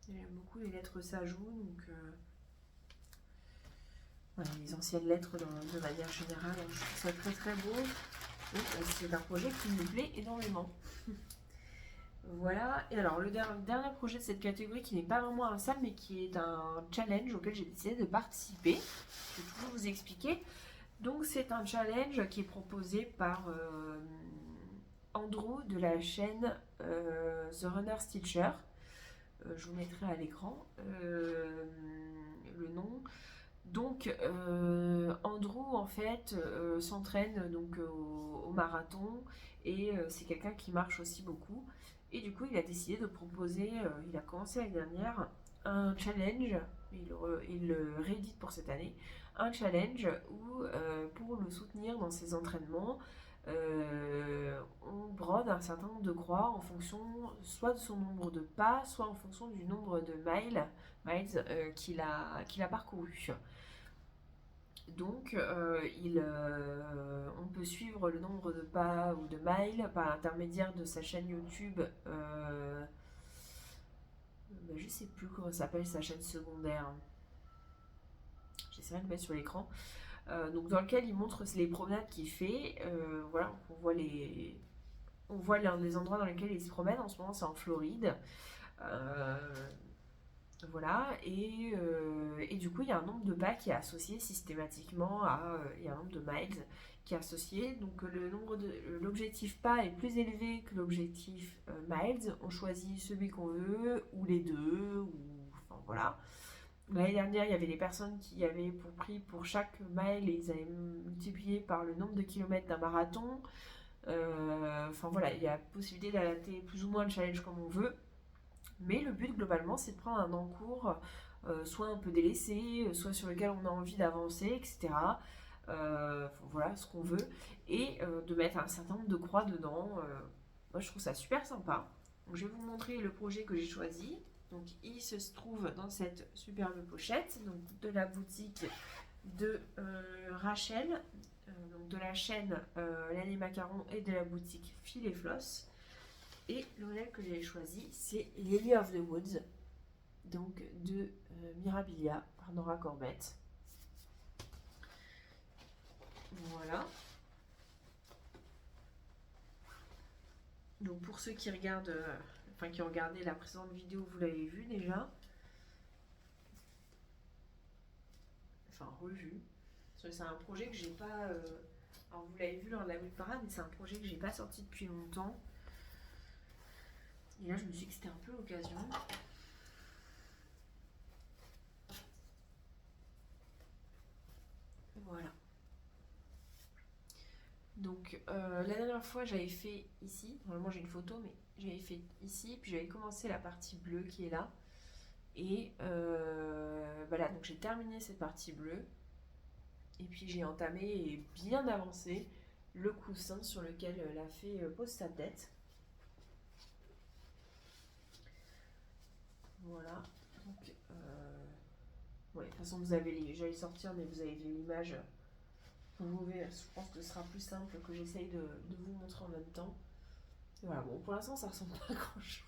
J'aime beaucoup les lettres Sajou. Donc voilà, les anciennes lettres de manière générale, je trouve ça très très beau. C'est un projet qui me plaît énormément. Voilà, et alors le dernier projet de cette catégorie qui n'est pas vraiment un salle mais qui est un challenge auquel j'ai décidé de participer. Je vais toujours vous expliquer. Donc c'est un challenge qui est proposé par Andrew de la chaîne The Runner Stitcher. Je vous mettrai à l'écran le nom. Donc Andrew en fait s'entraîne donc au marathon et c'est quelqu'un qui marche aussi beaucoup et du coup il a décidé de proposer, il a commencé l'année dernière un challenge, il le réédite pour cette année, un challenge où pour le soutenir dans ses entraînements on brode un certain nombre de croix en fonction soit de son nombre de pas, soit en fonction du nombre de miles qu'il a parcouru. Donc, on peut suivre le nombre de pas ou de miles par l'intermédiaire de sa chaîne YouTube. Je sais plus comment s'appelle sa chaîne secondaire. J'essaierai de le mettre sur l'écran. Donc, dans lequel il montre les promenades qu'il fait. Voilà, on voit les endroits dans lesquels il se promène. En ce moment, c'est en Floride. Voilà, et du coup, il y a un nombre de pas qui est associé systématiquement il y a un nombre de miles qui est associé. Donc, l'objectif pas est plus élevé que l'objectif miles. On choisit celui qu'on veut, ou les deux, ou enfin voilà. L'année dernière, il y avait des personnes qui avaient pour chaque mile, et ils avaient multiplié par le nombre de kilomètres d'un marathon. Enfin voilà, il y a possibilité d'adapter plus ou moins le challenge comme on veut. Mais le but globalement c'est de prendre un encours soit un peu délaissé, soit sur lequel on a envie d'avancer, etc. Voilà ce qu'on veut. Et de mettre un certain nombre de croix dedans. Moi je trouve ça super sympa. Donc, je vais vous montrer le projet que j'ai choisi. Donc il se trouve dans cette superbe pochette donc, de la boutique de Rachel, donc de la chaîne L'Année Macaron et de la boutique Fil et Floss. Et le modèle que j'ai choisi, c'est Lily of the Woods, donc de Mirabilia par Nora Corbett. Voilà. Donc pour ceux qui regardent enfin qui ont regardé la précédente vidéo, vous l'avez vu déjà. Enfin, revu. C'est un projet que j'ai pas. Alors, vous l'avez vu lors de la week parade, mais c'est un projet que j'ai pas sorti depuis longtemps. Et là, je me suis dit que c'était un peu l'occasion. Voilà. Donc, la dernière fois, j'avais fait ici. Normalement, j'ai une photo, mais j'avais fait ici. Puis, j'avais commencé la partie bleue qui est là. Et voilà, donc j'ai terminé cette partie bleue. Et puis, j'ai entamé et bien avancé le coussin sur lequel la fée pose sa tête. Voilà. Donc, ouais, de toute façon, j'allais sortir, mais vous avez vu l'image. Vous verrez, je pense que ce sera plus simple que j'essaye de vous montrer en même temps. Et voilà, bon, pour l'instant, ça ressemble pas à grand chose.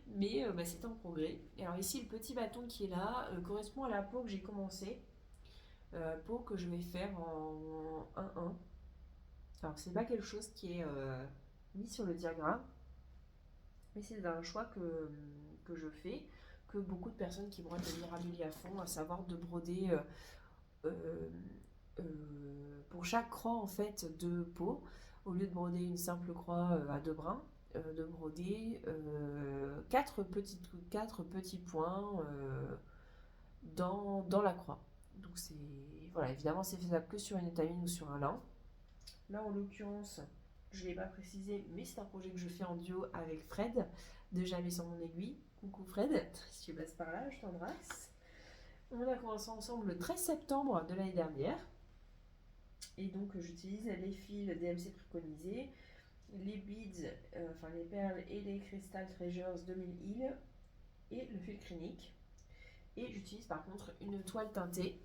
Mais bah, c'est en progrès. Et alors, ici, le petit bâton qui est là correspond à la peau que j'ai commencé. Peau que je vais faire en 1-1. Alors, c'est pas quelque chose qui est mis sur le diagramme, mais c'est un choix que je fais, que beaucoup de personnes qui brodent de Mirabilia font, à savoir de broder euh, pour chaque croix en fait de peau, au lieu de broder une simple croix à deux brins, de broder quatre petits points dans la croix. Donc c'est voilà, évidemment c'est faisable que sur une étamine ou sur un lin. Là en l'occurrence, je ne l'ai pas précisé, mais c'est un projet que je fais en duo avec Fred de Jamais sans mon aiguille. Coucou Fred, si tu passes par là, je t'embrasse. On a commencé ensemble le 13 septembre de l'année dernière. Et donc j'utilise les fils DMC préconisés, les beads, enfin les perles et les Crystal Treasures 2000 îles et le fil clinique. Et j'utilise par contre une toile teintée.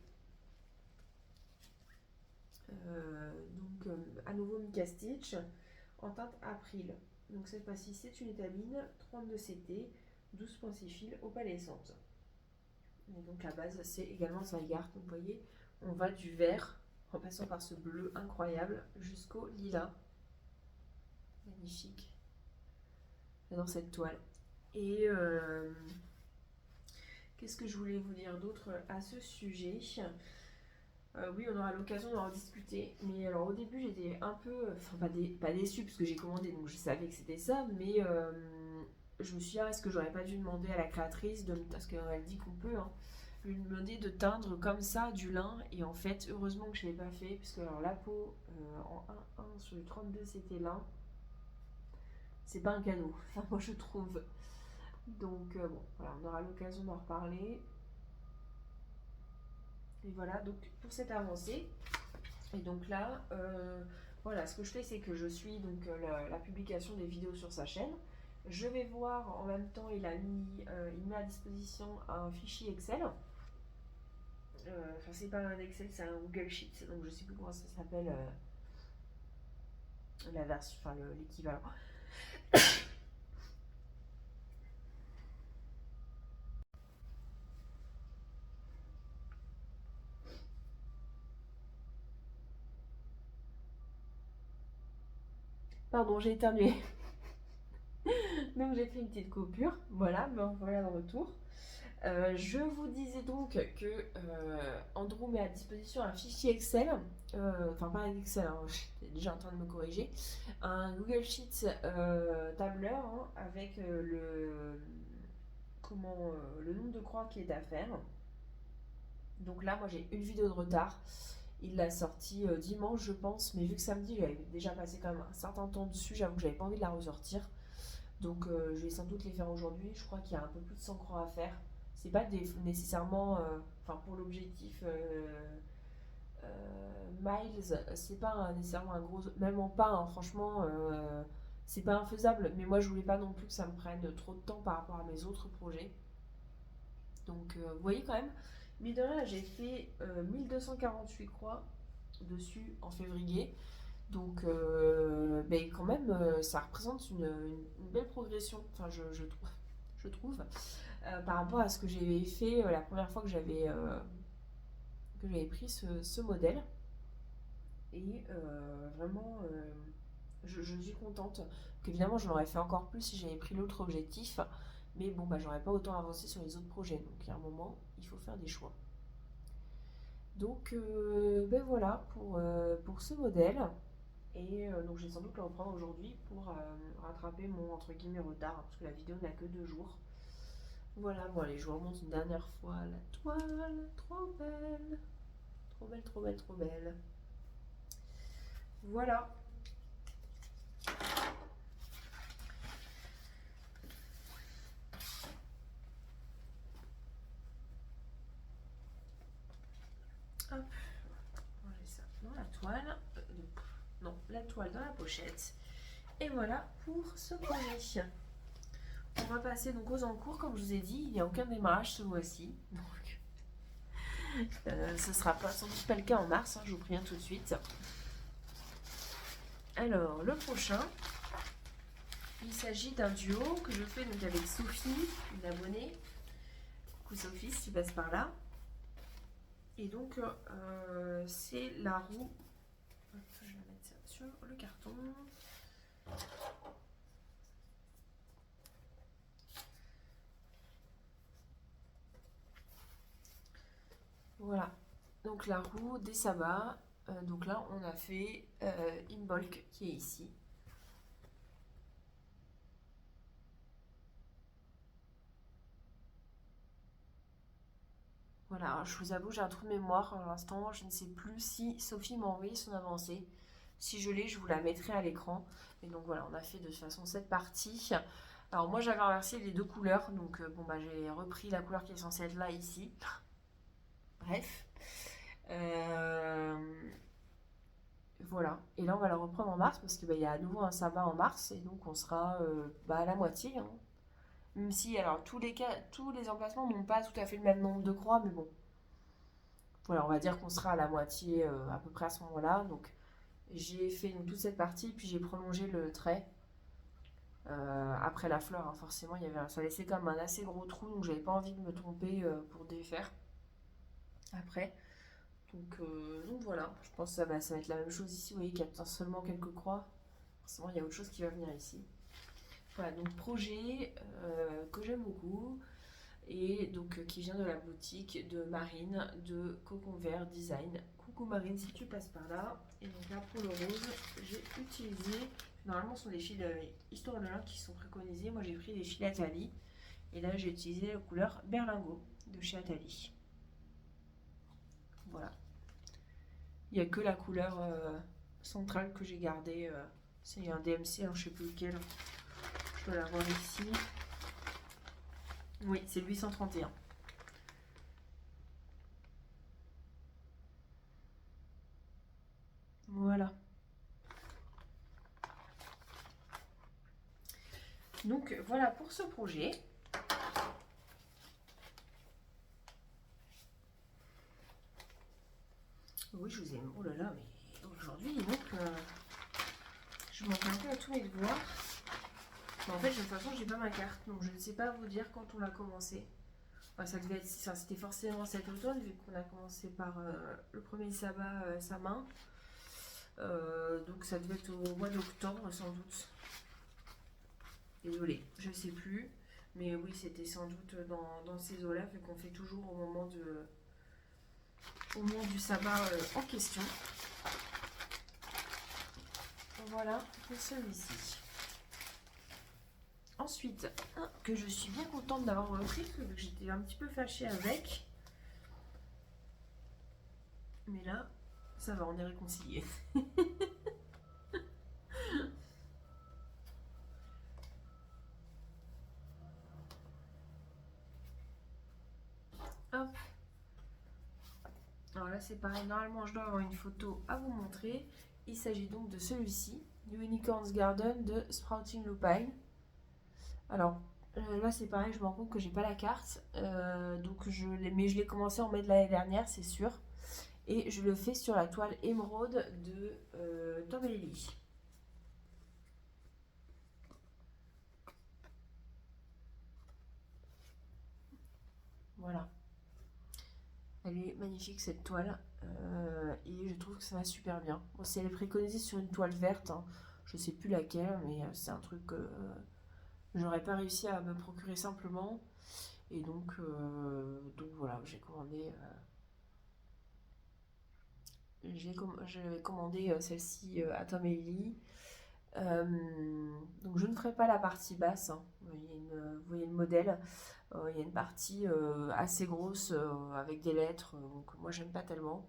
Donc à nouveau Mica Stitch en teinte April. Donc cette fois-ci c'est une étamine 32 CT, 12.6 fils opalescente. Et donc la base c'est également Zweigart. Donc vous voyez, on va du vert en passant par ce bleu incroyable jusqu'au lilas. Magnifique. J'adore cette toile. Et qu'est-ce que je voulais vous dire d'autre à ce sujet? Oui, on aura l'occasion d'en discuter. Mais alors au début, j'étais un peu, enfin pas déçue parce que j'ai commandé, donc je savais que c'était ça. Mais je me suis dit, ah, est-ce que j'aurais pas dû demander à la créatrice, parce qu'elle dit qu'on peut, hein, lui demander de teindre comme ça du lin. Et en fait, heureusement que je ne l'ai pas fait, parce que alors, la peau en 1-1 sur le 32 c'était lin. C'est pas un cadeau, enfin moi je trouve. Donc bon, voilà, on aura l'occasion d'en reparler. Et voilà, donc pour cette avancée. Et donc là, voilà, ce que je fais, c'est que je suis donc la publication des vidéos sur sa chaîne. Je vais voir en même temps, il met à disposition un fichier Excel. Enfin, c'est pas un Excel, c'est un Google Sheet, donc je sais plus comment ça s'appelle la version, enfin l'équivalent. Pardon, j'ai éternué. Donc j'ai fait une petite coupure. Voilà, me voilà de retour. Je vous disais donc que Andrew met à disposition un fichier Excel, enfin pas un Excel, hein, j'étais déjà en train de me corriger, un Google Sheets tableur hein, avec le nombre de croix qui est à faire. Donc là, moi j'ai une vidéo de retard. Il l'a sorti dimanche, je pense, mais vu que samedi j'avais déjà passé quand même un certain temps dessus, j'avoue que j'avais pas envie de la ressortir. Donc je vais sans doute les faire aujourd'hui. Je crois qu'il y a un peu plus de 100 croix à faire. C'est pas nécessairement, enfin pour l'objectif Miles, c'est pas nécessairement un gros, même en pas, hein, franchement, c'est pas infaisable. Mais moi je voulais pas non plus que ça me prenne trop de temps par rapport à mes autres projets. Donc vous voyez quand même, mine de rien, j'ai fait 1248 croix dessus en février. Donc, ben, quand même, ça représente une belle progression, enfin, je trouve, par rapport à ce que j'avais fait la première fois que j'avais pris ce modèle. Et vraiment, je suis contente. Qu'évidemment, je l'aurais fait encore plus si j'avais pris l'autre objectif. Mais bon, bah, j'aurais pas autant avancé sur les autres projets. Donc, à un moment, il faut faire des choix. Donc, ben voilà pour ce modèle. Et donc, je vais sans doute le reprendre aujourd'hui pour rattraper mon entre guillemets retard. Parce que la vidéo n'a que 2 jours. Voilà, bon, allez, je vous remonte une dernière fois la toile. Trop belle. Trop belle, trop belle, trop belle. Voilà. Hop, ranger ça dans la toile. Non, la toile dans la pochette. Et voilà pour ce projet. On va passer donc aux encours. Comme je vous ai dit, il n'y a aucun démarrage ce mois-ci. Donc, ce sera pas, sans doute pas le cas en mars, hein, je vous préviens tout de suite. Alors, le prochain, il s'agit d'un duo que je fais donc avec Sophie, une abonnée. Coucou Sophie, si tu passes par là. Et donc, c'est la roue. Je vais mettre ça sur le carton. Voilà. Donc la roue des sabbats. Donc là, on a fait Imbolc qui est ici. Voilà, alors je vous avoue, j'ai un trou de mémoire à l'instant. Je ne sais plus si Sophie m'a envoyé son avancée. Si je l'ai, je vous la mettrai à l'écran. Et donc voilà, on a fait de toute façon cette partie. Alors moi, j'avais inversé les 2 couleurs. Donc bon, bah j'ai repris la couleur qui est censée être là, ici. Bref. Voilà. Et là, on va la reprendre en mars parce qu'il y a à nouveau un sabbat en mars. Et donc, on sera à la moitié, hein. Même si, alors, tous les emplacements n'ont pas tout à fait le même nombre de croix, mais bon. Voilà, on va dire qu'on sera à la moitié à peu près à ce moment-là. Donc, j'ai fait donc, toute cette partie, puis j'ai prolongé le trait après la fleur, hein. Forcément, ça laissait comme un assez gros trou, donc j'avais pas envie de me tromper pour défaire après. Donc voilà, je pense que ça va être la même chose ici. Vous voyez qu'il y a seulement quelques croix. Forcément, il y a autre chose qui va venir ici. Voilà, donc projet que j'aime beaucoup et donc qui vient de la boutique de Marine de Cocon Vert Design. Coucou Marine, si tu passes par là. Et donc là, pour le rose, j'ai utilisé. Normalement, ce sont des fils Histoire de lin qui sont préconisés. Moi, j'ai pris des fils Atali. Et là, j'ai utilisé la couleur Berlingot de chez Atali. Voilà. Il n'y a que la couleur centrale que j'ai gardée. C'est un DMC, alors je ne sais plus lequel. Je dois l'avoir ici. Oui, c'est le 831. Voilà. Donc voilà pour ce projet. Oui, je vous aime. Oh là là, mais aujourd'hui, donc, je manque un peu à tous mes devoirs. Mais en fait, de toute façon, j'ai pas ma carte, donc je ne sais pas vous dire quand on a commencé. Enfin, c'était forcément cet automne, vu qu'on a commencé par le premier sabbat, sa main. Donc ça devait être au mois d'octobre, sans doute. Désolée, je sais plus. Mais oui, c'était sans doute dans ces eaux-là, vu qu'on fait toujours au moment du sabbat en question. Voilà pour celui-ci. Ensuite, un que je suis bien contente d'avoir repris, parce que j'étais un petit peu fâchée avec. Mais là, ça va, on est réconciliés. Hop. Alors là, c'est pareil. Normalement, je dois avoir une photo à vous montrer. Il s'agit donc de celui-ci, Unicorn's Garden de Sprouting Lupine. Alors là, c'est pareil, je me rends compte que j'ai pas la carte. Mais je l'ai commencé en mai de l'année dernière, c'est sûr. Et je le fais sur la toile émeraude de Tom et Lily. Voilà. Elle est magnifique cette toile. Et je trouve que ça va super bien. Bon, si elle est préconisée sur une toile verte, hein, Je sais plus laquelle, mais c'est un truc que j'aurais pas réussi à me procurer simplement. Et donc voilà, j'avais commandé celle-ci à Tom et Lily. Donc je ne ferai pas la partie basse, hein. Vous voyez le modèle. Il y a une partie assez grosse avec des lettres, donc moi j'aime pas tellement.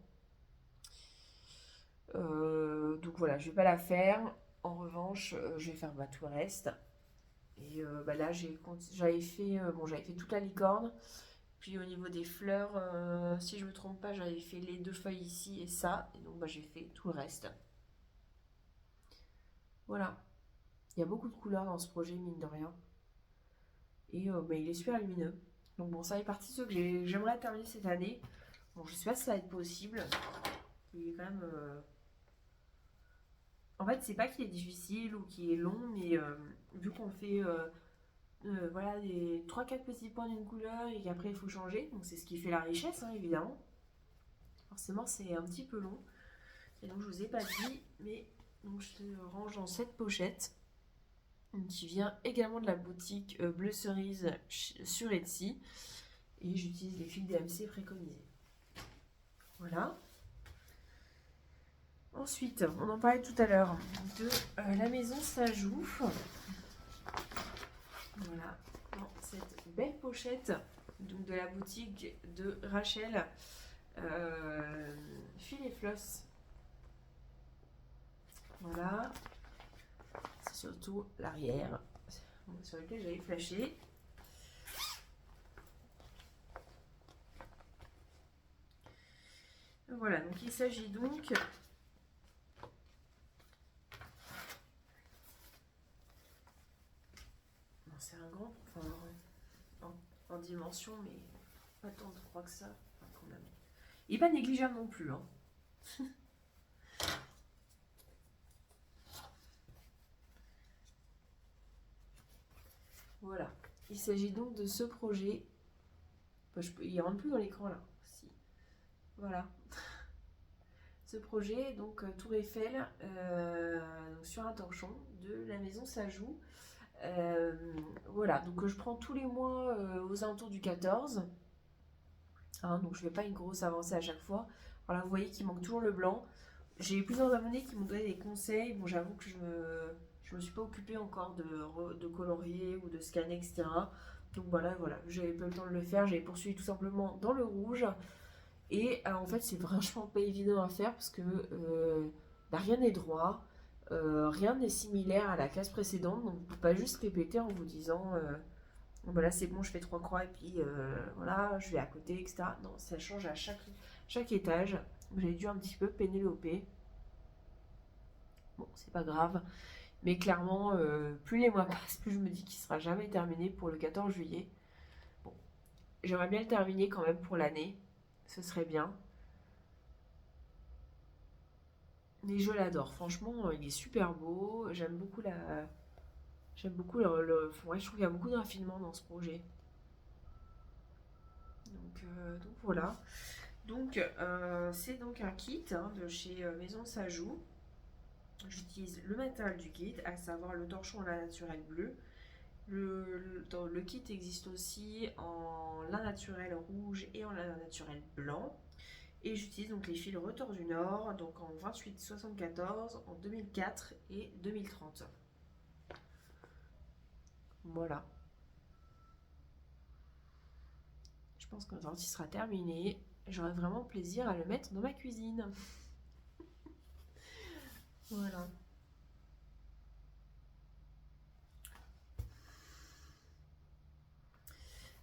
Donc voilà, je vais pas la faire. En revanche, je vais faire tout le reste. Et là, j'avais fait toute la licorne. Puis au niveau des fleurs, si je me trompe pas, j'avais fait les 2 feuilles ici et ça. Et donc j'ai fait tout le reste. Voilà. Il y a beaucoup de couleurs dans ce projet, mine de rien. Et il est super lumineux. Donc bon, ça fait partie de ceux que j'aimerais terminer cette année. Bon, je sais pas si ça va être possible. Il est quand même... En fait, c'est pas qu'il est difficile ou qu'il est long, mais vu qu'on fait voilà, les 3-4 petits points d'une couleur et qu'après il faut changer, donc c'est ce qui fait la richesse, hein, évidemment. Forcément, c'est un petit peu long. Et donc, je vous ai pas dit, mais donc, je le range dans cette pochette qui vient également de la boutique Bleu Cerise sur Etsy. Et j'utilise les fils DMC préconisés. Voilà. Ensuite, on en parlait tout à l'heure de la maison Sajou. Voilà, dans cette belle pochette donc de la boutique de Rachel Fil et Floss. Voilà, c'est surtout l'arrière sur lequel j'avais flashé. Voilà, donc il s'agit donc c'est un grand, enfin en dimension, mais pas tant de croix que ça, enfin, quand même. Et pas négligeable non plus, hein. Voilà, il s'agit donc de ce projet. Il rentre plus dans l'écran là. Si. Voilà. Ce projet, donc Tour Eiffel, sur un torchon de la maison Sajou. Voilà, donc je prends tous les mois aux alentours du 14. Hein, donc je ne fais pas une grosse avancée à chaque fois. Voilà, vous voyez qu'il manque toujours le blanc. J'ai eu plusieurs abonnés qui m'ont donné des conseils. Bon, j'avoue que je me suis pas occupée encore de colorier ou de scanner, etc. Donc voilà, j'avais pas eu le temps de le faire. J'avais poursuivi tout simplement dans le rouge. Et en fait, c'est franchement pas évident à faire parce que rien n'est droit. Rien n'est similaire à la case précédente. Donc, vous ne pouvez pas juste répéter en vous disant voilà, c'est bon, je fais 3 croix et puis voilà, je vais à côté, etc. Non, ça change à chaque étage. J'ai dû un petit peu pénéloper. Bon, c'est pas grave. Mais clairement, plus les mois passent, plus je me dis qu'il sera jamais terminé pour le 14 juillet. Bon, j'aimerais bien le terminer quand même pour l'année. Ce serait bien. Mais je l'adore. Franchement, il est super beau. J'aime beaucoup ouais, je trouve qu'il y a beaucoup de raffinement dans ce projet. Donc voilà. Donc c'est donc un kit hein, de chez Maison Sajou. J'utilise le matériel du kit, à savoir le torchon en lin naturel bleu. Le kit existe aussi en lin naturel rouge et en lin naturel blanc. Et j'utilise donc les fils Retors du Nord, donc en 2874, en 2004 et 2030. Voilà. Je pense que quand il sera terminé, j'aurai vraiment plaisir à le mettre dans ma cuisine. Voilà.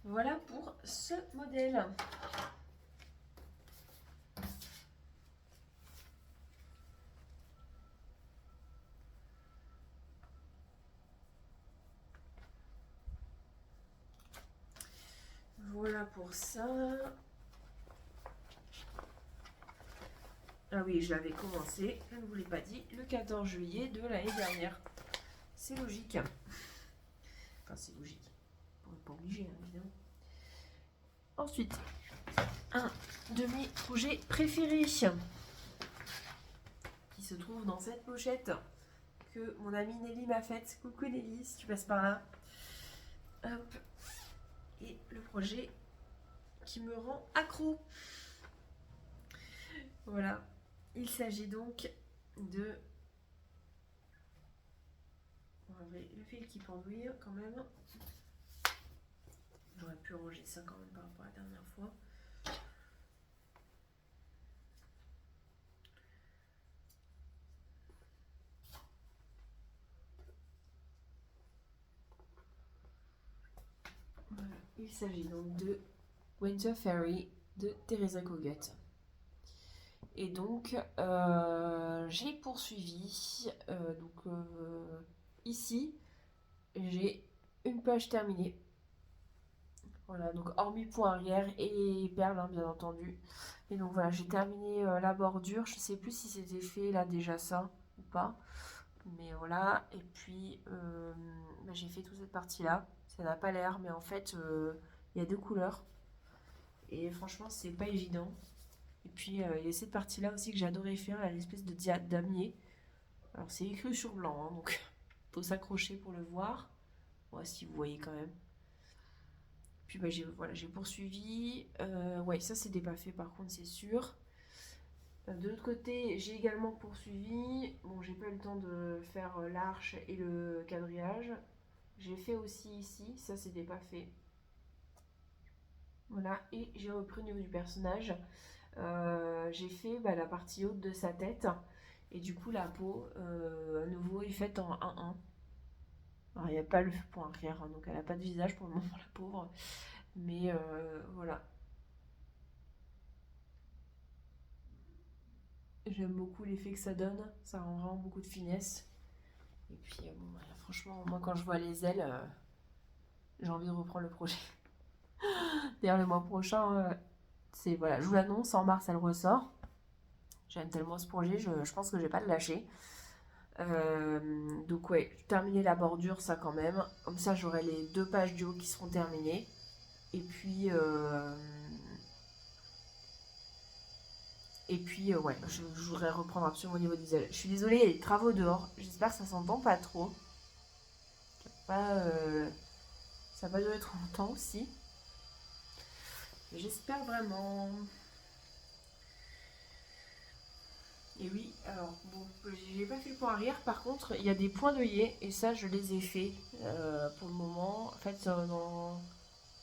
Voilà pour ce modèle. Voilà pour ça. Ah oui, je l'avais commencé, je ne vous l'ai pas dit, le 14 juillet de l'année dernière. C'est logique. Enfin, c'est logique. On n'est pas obligé, hein, évidemment. Ensuite, un de mes projets préférés qui se trouve dans cette pochette que mon amie Nelly m'a faite. Coucou Nelly, si tu passes par là. Hop. Et le projet qui me rend accro. Voilà. Il s'agit donc de... le fil qui pendouille quand même. J'aurais pu ranger ça quand même par rapport à la dernière fois. Voilà. Il s'agit donc de Winter Fairy de Teresa Kogut. Et donc, j'ai poursuivi. Ici, j'ai une page terminée. Voilà, donc hormis point arrière et perles, hein, bien entendu. Et donc voilà, j'ai terminé la bordure. Je sais plus si c'était fait là déjà ça ou pas. Mais voilà, et puis j'ai fait toute cette partie-là. Ça n'a pas l'air, mais en fait, il y a deux couleurs. Et franchement, c'est pas évident. Et puis, il y a cette partie-là aussi que j'adorais faire, l'espèce de damier. Alors, c'est écrit sur blanc, hein, donc faut s'accrocher pour le voir. Ouais, si vous voyez quand même. Puis, j'ai poursuivi. Ouais, ça, c'était pas fait, par contre, c'est sûr. De l'autre côté, j'ai également poursuivi. Bon, j'ai pas eu le temps de faire l'arche et le quadrillage. J'ai fait aussi ici, ça, c'était pas fait. Voilà, et j'ai repris au niveau du personnage. J'ai fait la partie haute de sa tête. Et du coup, la peau, à nouveau, est faite en 1-1. Alors, il n'y a pas le point arrière, hein, donc elle n'a pas de visage pour le moment, la pauvre. Mais voilà. J'aime beaucoup l'effet que ça donne. Ça rend vraiment beaucoup de finesse. Et puis, franchement, moi, quand je vois les ailes, j'ai envie de reprendre le projet. D'ailleurs, le mois prochain, c'est voilà, je vous l'annonce, en mars, elle ressort. J'aime tellement ce projet, je pense que je vais pas le lâcher. Donc ouais, terminer la bordure, ça quand même. Comme ça, j'aurai les 2 pages du haut qui seront terminées. Et puis, ouais, je voudrais reprendre absolument au niveau des ailes. Je suis désolée, il y a des travaux dehors. J'espère que ça s'entend pas trop. Ça va pas durer trop longtemps aussi. J'espère vraiment. Et oui, alors bon, j'ai pas fait le point arrière. Par contre, il y a des points d'œillet et ça, je les ai fait pour le moment. En fait, dans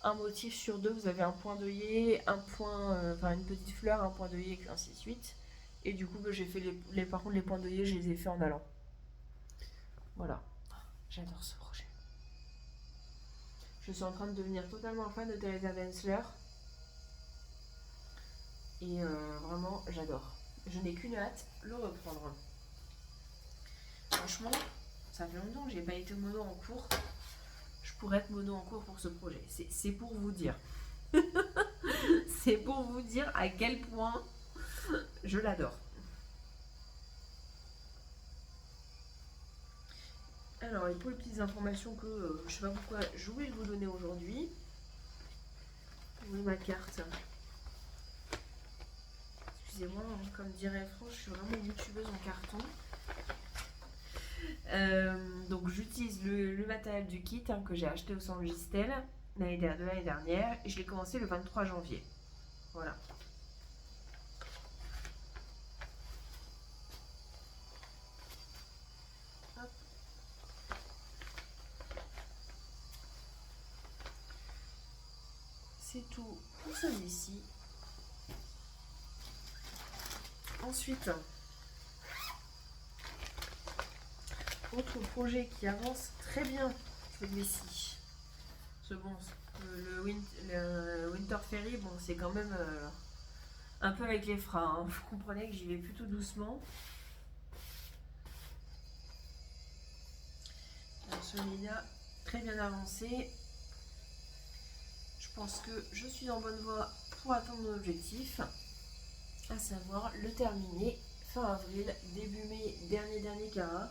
un motif sur 2, vous avez un point d'œillet, une petite fleur, un point d'œillet, ainsi de suite. Et du coup, j'ai fait par contre, les points d'œillet, je les ai fait en allant. Voilà, j'adore ce projet. Je suis en train de devenir totalement fan de Teresa Densler. Et vraiment, j'adore. Je n'ai qu'une hâte, le reprendre. Franchement, ça fait longtemps que j'ai pas été mono en cours. Je pourrais être mono en cours pour ce projet. C'est pour vous dire. C'est pour vous dire à quel point je l'adore. Alors, et pour les petites informations que je sais pas pourquoi j'ai oublié de vous donner aujourd'hui. Oui, ma carte. Excusez-moi, hein, comme dirait France, je suis vraiment youtubeuse en carton. Donc j'utilise le matériel du kit que j'ai acheté au Centre Gistel de l'année dernière et je l'ai commencé le 23 janvier. Voilà. Hop. C'est tout pour celui-ci. Ensuite, autre projet qui avance très bien, celui-ci. Le Winter Ferry, bon, c'est quand même un peu avec les freins. Hein. Vous comprenez que j'y vais plutôt doucement. Alors, celui-là, très bien avancé. Je pense que je suis en bonne voie pour atteindre mon objectif, à savoir le terminer fin avril, début mai, dernier carat.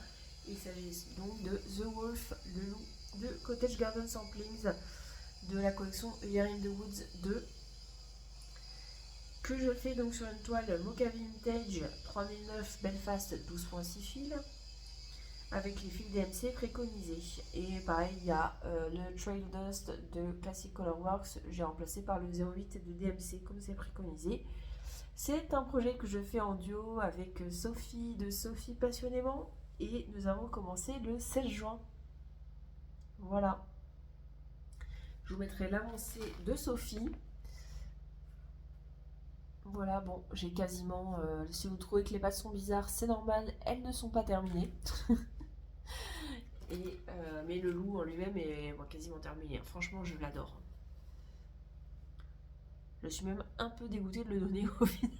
Il s'agit donc de The Wolf, le loup de Cottage Garden Samplings de la collection Year in the Woods 2 que je fais donc sur une toile Mocha Vintage 3009 Belfast 12.6 fils avec les fils DMC préconisés. Et pareil, il y a le Trail Dust de Classic Colorworks, j'ai remplacé par le 08 de DMC comme c'est préconisé. C'est un projet que je fais en duo avec Sophie de Sophie Passionnément et nous avons commencé le 16 juin. Voilà. Je vous mettrai l'avancée de Sophie. Voilà, bon, j'ai quasiment... si vous trouvez que les pattes sont bizarres, c'est normal, elles ne sont pas terminées. Mais le loup en lui-même est quasiment terminé. Franchement, je l'adore. Je suis même un peu dégoûtée de le donner au final.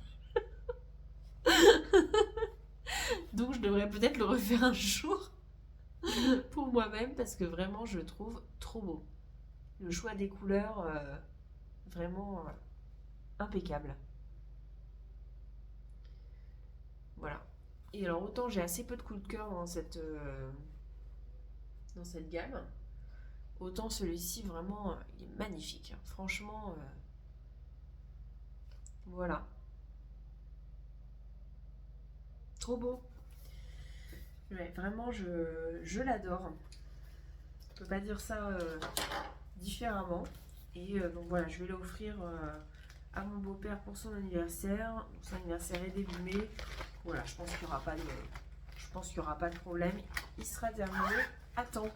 Donc je devrais peut-être le refaire un jour pour moi-même parce que vraiment je le trouve trop beau. Le choix des couleurs, vraiment impeccable. Voilà. Et alors autant j'ai assez peu de coups de cœur dans cette gamme, autant celui-ci vraiment il est magnifique. Franchement, voilà. Trop beau. Ouais, vraiment je l'adore. Je peux pas dire ça différemment. Et donc voilà, je vais l'offrir à mon beau-père pour son anniversaire. Donc, son anniversaire est début mai. Voilà, je pense qu'il n'y aura pas de, problème. Il sera terminé à temps.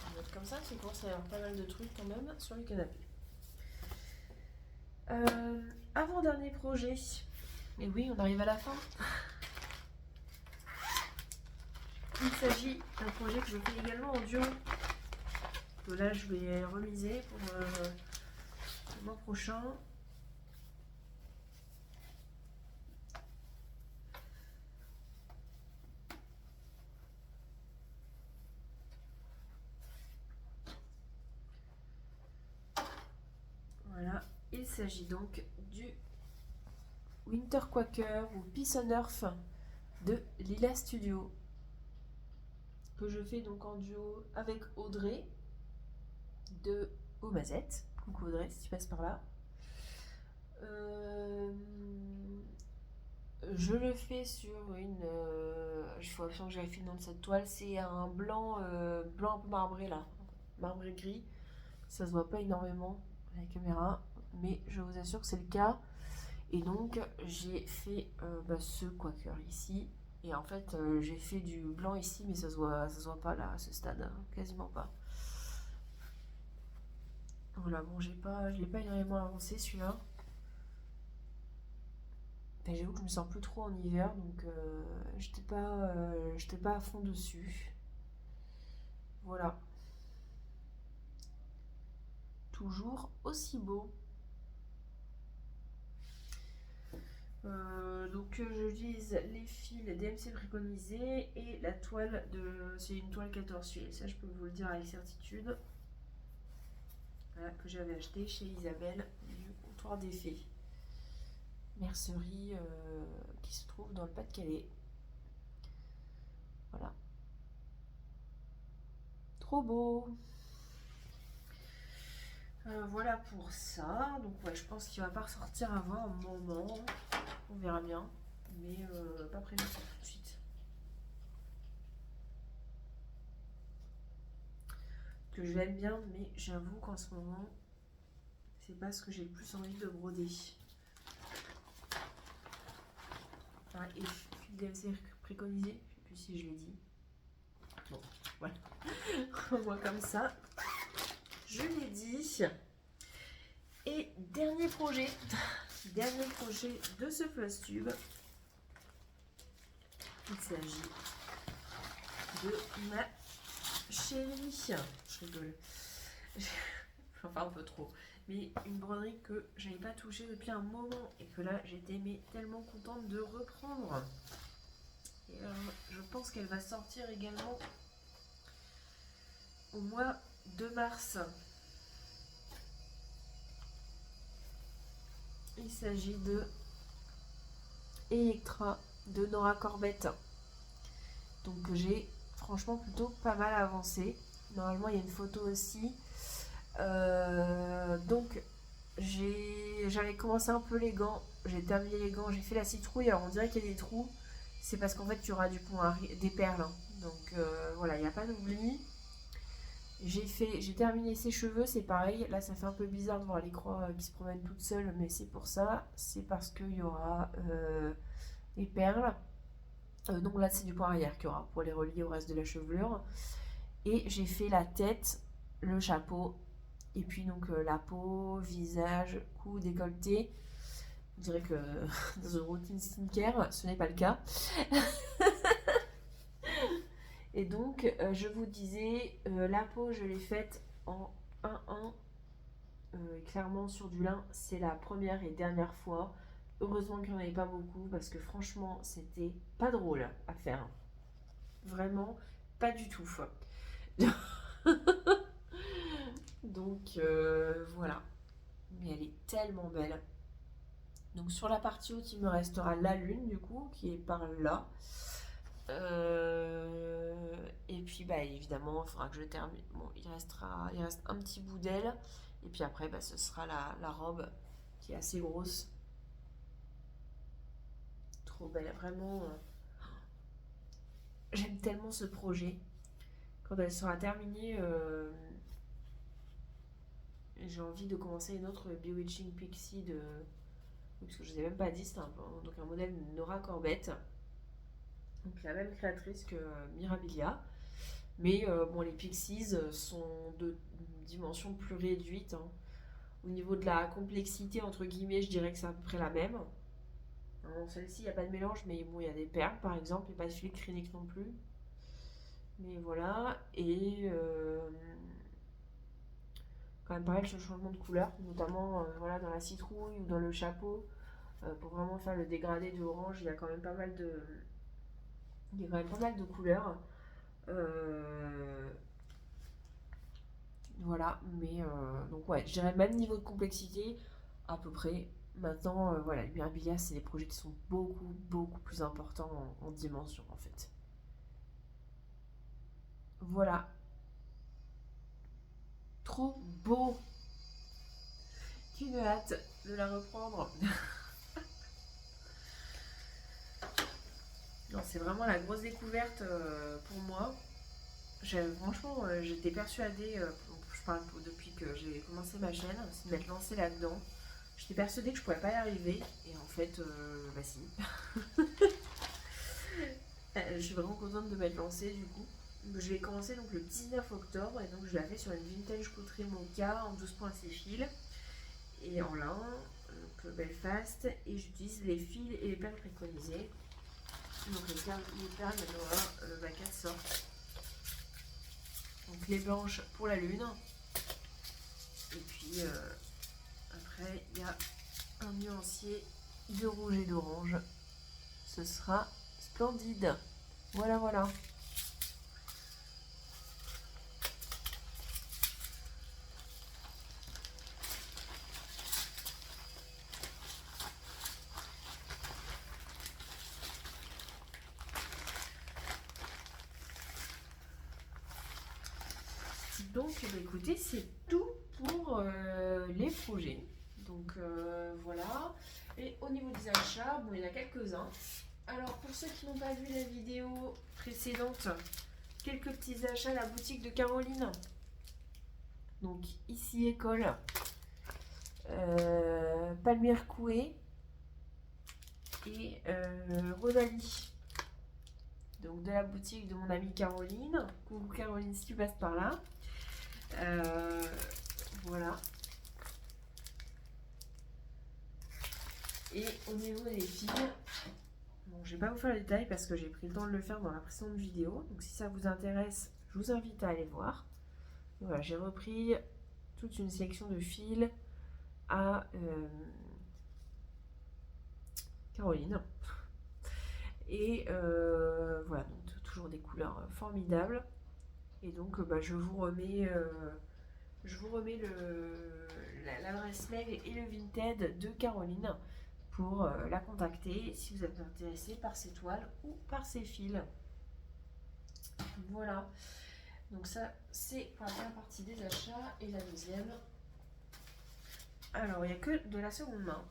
On va mettre comme ça, c'est commence à y avoir pas mal de trucs quand même sur le canapé. Avant-dernier projet. Et oui, on arrive à la fin. Il s'agit d'un projet que je fais également en duo. Que là, je vais remiser pour le mois prochain. Voilà, il s'agit donc du Winter Quaker ou Peace on Earth de Lila Studio, que je fais donc en duo avec Audrey de Omazette. Coucou Audrey si tu passes par là. Je le fais sur une... il faut absolument que j'aille le nom de cette toile. C'est un blanc, blanc un peu marbré là. Marbré gris. Ça se voit pas énormément à la caméra. Mais je vous assure que c'est le cas. Et donc j'ai fait ce quaker ici. Et en fait j'ai fait du blanc ici. Mais ça se voit pas là à ce stade. Hein, quasiment pas. Voilà, bon je l'ai pas énormément avancé celui-là. J'avoue que je me sens plus trop en hiver, donc j'étais pas à fond dessus. Voilà. Toujours aussi beau. Donc j'utilise les fils DMC préconisés et la toile c'est une toile 14 fils, ça je peux vous le dire avec certitude. Voilà, que j'avais acheté chez Isabelle du comptoir des fées. Mercerie qui se trouve dans le Pas-de-Calais. Voilà. Trop beau. Voilà pour ça. Donc ouais, je pense qu'il va pas ressortir avant un moment. On verra bien. Mais pas prévu ça tout de suite. Que je l'aime bien, mais j'avoue qu'en ce moment, c'est pas ce que j'ai le plus envie de broder. Ah, et fil DMC préconisé, je sais plus si je l'ai dit. Bon, voilà. Moi comme ça. Je l'ai dit. Et dernier projet de ce Flosstube. Il s'agit de ma chérie. Je rigole. Enfin un peu trop. Mais une broderie que je n'avais pas touchée depuis un moment et que là j'étais tellement contente de reprendre. Et je pense qu'elle va sortir également au mois de mars. Il s'agit de Electra de Nora Corbett. Donc j'ai franchement plutôt pas mal avancé. Normalement il y a une photo aussi. Donc j'avais commencé un peu les gants. J'ai terminé les gants, j'ai fait la citrouille. Alors on dirait qu'il y a des trous. c'est parce qu'en fait il y aura du coup des perles, hein. Donc voilà, il n'y a pas d'oubli. J'ai terminé ses cheveux, c'est pareil. Là, ça fait un peu bizarre de voir les croix qui se promènent toutes seules, mais c'est pour ça. C'est parce qu'il y aura des perles. Donc là, c'est du point arrière qu'il y aura pour les relier au reste de la chevelure. Et j'ai fait la tête, le chapeau, et puis donc la peau, visage, cou, décolleté. Je dirais que dans une routine skincare, ce n'est pas le cas. Et donc, je vous disais, la peau, je l'ai faite en 1-1. Clairement, sur du lin, c'est la première et dernière fois. Heureusement qu'il n'y en avait pas beaucoup, parce que franchement, c'était pas drôle à faire. Vraiment, pas du tout. Donc, voilà. Mais elle est tellement belle. Donc, sur la partie haute, il me restera la lune, du coup, qui est par là. Et puis bah évidemment il faudra que je termine. Bon, il reste un petit bout d'aile. Et puis après bah, ce sera la robe qui est assez grosse. Trop belle, vraiment. J'aime tellement ce projet. Quand elle sera terminée, j'ai envie de commencer une autre Bewitching Pixie de. Parce que je ne vous ai même pas dit, c'est donc un modèle Nora Corbett. Donc la même créatrice que Mirabilia. Mais bon, les Pixies sont de dimension plus réduite, hein. Au niveau de la complexité, entre guillemets, je dirais que c'est à peu près la même. Dans celle-ci, il n'y a pas de mélange, mais bon, il y a des perles par exemple, et pas de fil clinique non plus. Mais voilà, et quand même pas mal sur le changement de couleur, notamment voilà, dans la citrouille ou dans le chapeau. Pour vraiment faire le dégradé de orange, il y a quand même pas mal de couleurs. Voilà, mais donc ouais, je dirais le même niveau de complexité à peu près. Maintenant, voilà, les Mirabilia, c'est des projets qui sont beaucoup plus importants en dimension en fait. Voilà, trop beau. Qu'une hâte de la reprendre. Non, c'est vraiment la grosse découverte pour moi. Franchement, j'étais persuadée, je parle depuis que j'ai commencé ma chaîne, c'est de m'être lancée là-dedans. J'étais persuadée que je pourrais pas y arriver, et en fait, bah si. Je suis vraiment contente de m'être lancée du coup. Je vais commencer donc le 19 octobre, et donc je l'ai fait sur une vintage couterie Mocha en 12 points à fils et en lin, donc Belfast, et j'utilise les fils et les perles préconisées. Donc les perles, il y en aura 4 sortes. Donc les blanches pour la lune. Et puis après il y a un nuancier de rouge et d'orange. Ce sera splendide. Voilà, voilà. Donc bah, écoutez, c'est tout pour les projets. Donc voilà. Et au niveau des achats, bon, il y en a quelques-uns. Alors pour ceux qui n'ont pas vu la vidéo précédente, quelques petits achats à la boutique de Caroline. Donc ici école, Palmyre Coué et Rosalie. Donc de la boutique de mon amie Caroline. Coucou Caroline si tu passes par là. Voilà. Et au niveau des filles, bon, je vais pas vous faire le détail parce que j'ai pris le temps de le faire dans la précédente vidéo. Donc si ça vous intéresse, je vous invite à aller voir. Donc, voilà, j'ai repris toute une sélection de fils à Caroline. Et voilà, donc toujours des couleurs formidables. Et donc bah, je vous remets l'adresse mail et le Vinted de Caroline pour la contacter si vous êtes intéressé par ces toiles ou par ces fils. Voilà. Donc ça, c'est pour la première partie des achats. Et la deuxième, alors il n'y a que de la seconde main.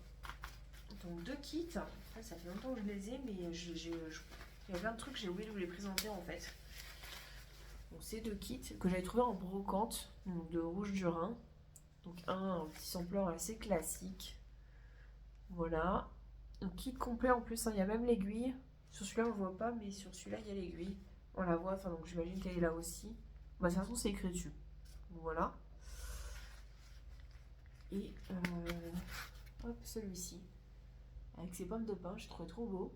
Donc 2 kits. Après, ça fait longtemps que je les ai, mais il y a plein de trucs que j'ai oublié de vous les présenter en fait. Donc c'est 2 kits que j'avais trouvé en brocante, donc de Rouge du Rhin. Donc un petit sampleur assez classique. Voilà. Un kit complet en plus, hein, il y a même l'aiguille. Sur celui-là on ne le voit pas, mais sur celui-là il y a l'aiguille. On la voit, enfin donc j'imagine qu'elle est là aussi. Bah, de toute façon c'est écrit dessus. Voilà. Et hop, celui-ci. Avec ses pommes de pin, je trouve trop beau.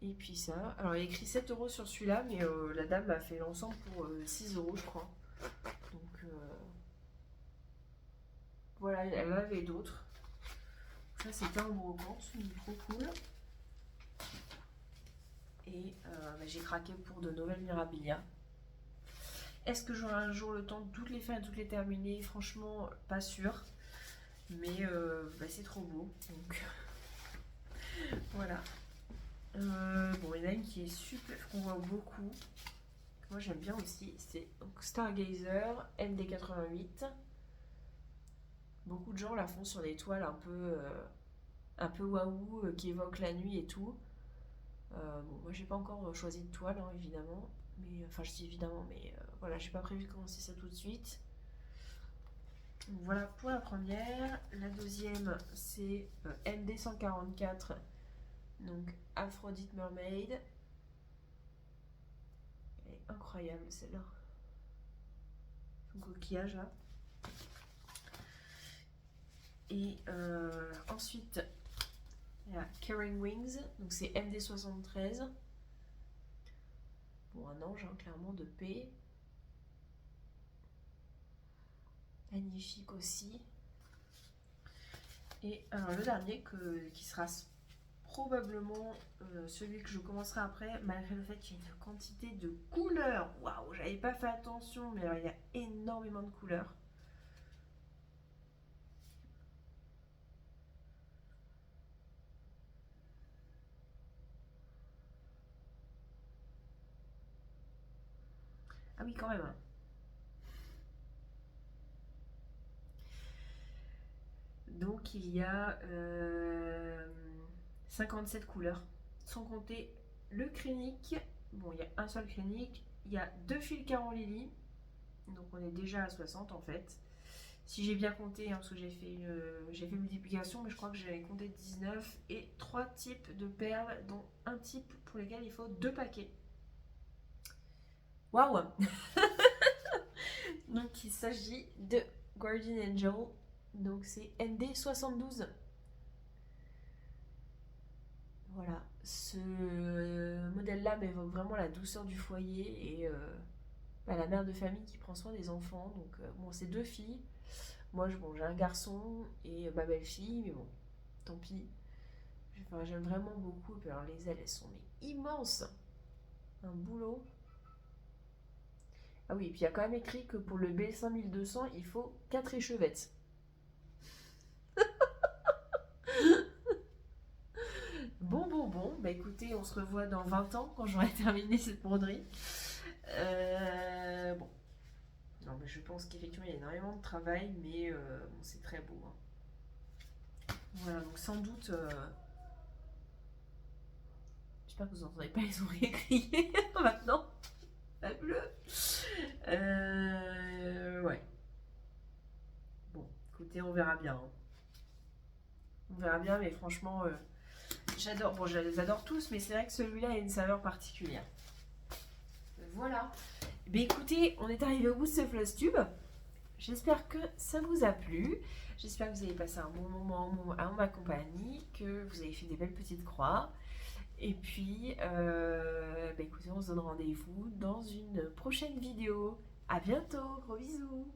Et puis ça. Alors il y a écrit 7 € sur celui-là, mais la dame a fait l'ensemble pour 6 € je crois. Donc voilà, elle en avait d'autres. Ça c'était en brocante, trop cool. Et bah, j'ai craqué pour de Nouvelles Mirabilia. Est-ce que j'aurai un jour le temps de toutes les faire et toutes les terminer? Franchement, pas sûr. Mais bah, c'est trop beau. Donc voilà. Bon, il y en a une qui est super, qu'on voit beaucoup. Moi j'aime bien aussi. C'est Stargazer MD88. Beaucoup de gens la font sur des toiles un peu waouh, qui évoquent la nuit et tout. Bon, moi j'ai pas encore choisi de toile, hein, évidemment. Mais, enfin, je dis évidemment, mais voilà, j'ai pas prévu de commencer ça tout de suite. Donc, voilà pour la première. La deuxième, c'est MD144. Donc Aphrodite Mermaid. Elle est incroyable celle-là. Son coquillage là. Et ensuite, il y a Caring Wings. Donc c'est MD73. Bon, un ange, hein, clairement, de paix. Magnifique aussi. Et alors le dernier qui sera probablement celui que je commencerai après, malgré le fait qu'il y a une quantité de couleurs. Waouh, j'avais pas fait attention, mais alors il y a énormément de couleurs. Ah oui, quand même. Donc il y a 57 couleurs, sans compter le crénique. Bon, il y a un seul crénique. Il y a 2 fils Caron Lily. Donc on est déjà à 60 en fait. Si j'ai bien compté, hein, parce que j'ai fait multiplication, mais je crois que j'avais compté 19 et 3 types de perles, dont un type pour lequel il faut 2 paquets. Waouh. Donc il s'agit de Guardian Angel. Donc c'est ND72. Voilà, ce modèle-là m'évoque vraiment la douceur du foyer et bah, la mère de famille qui prend soin des enfants. Donc bon, c'est 2 filles. Moi, j'ai un garçon et ma belle-fille, mais bon, tant pis. Enfin, j'aime vraiment beaucoup. Et puis, alors les ailes, elles sont mais immenses. Un boulot. Ah oui, et puis il y a quand même écrit que pour le B5200, il faut 4 échevettes. Bon, bah écoutez, on se revoit dans 20 ans quand j'aurai terminé cette broderie. Bon, non, mais je pense qu'effectivement il y a énormément de travail, mais bon, c'est très beau. Hein. Voilà, donc sans doute, j'espère que vous n'entendez pas les oreilles crier maintenant. Fabuleux. Ouais. Bon, écoutez, on verra bien. Hein. On verra bien, mais franchement, j'adore. Bon, je les adore tous, mais c'est vrai que celui-là a une saveur particulière. Voilà. Mais écoutez, on est arrivé au bout de ce floss tube. J'espère que ça vous a plu. J'espère que vous avez passé un bon moment en ma compagnie, que vous avez fait des belles petites croix. Et puis, écoutez, on se donne rendez-vous dans une prochaine vidéo. À bientôt, gros bisous.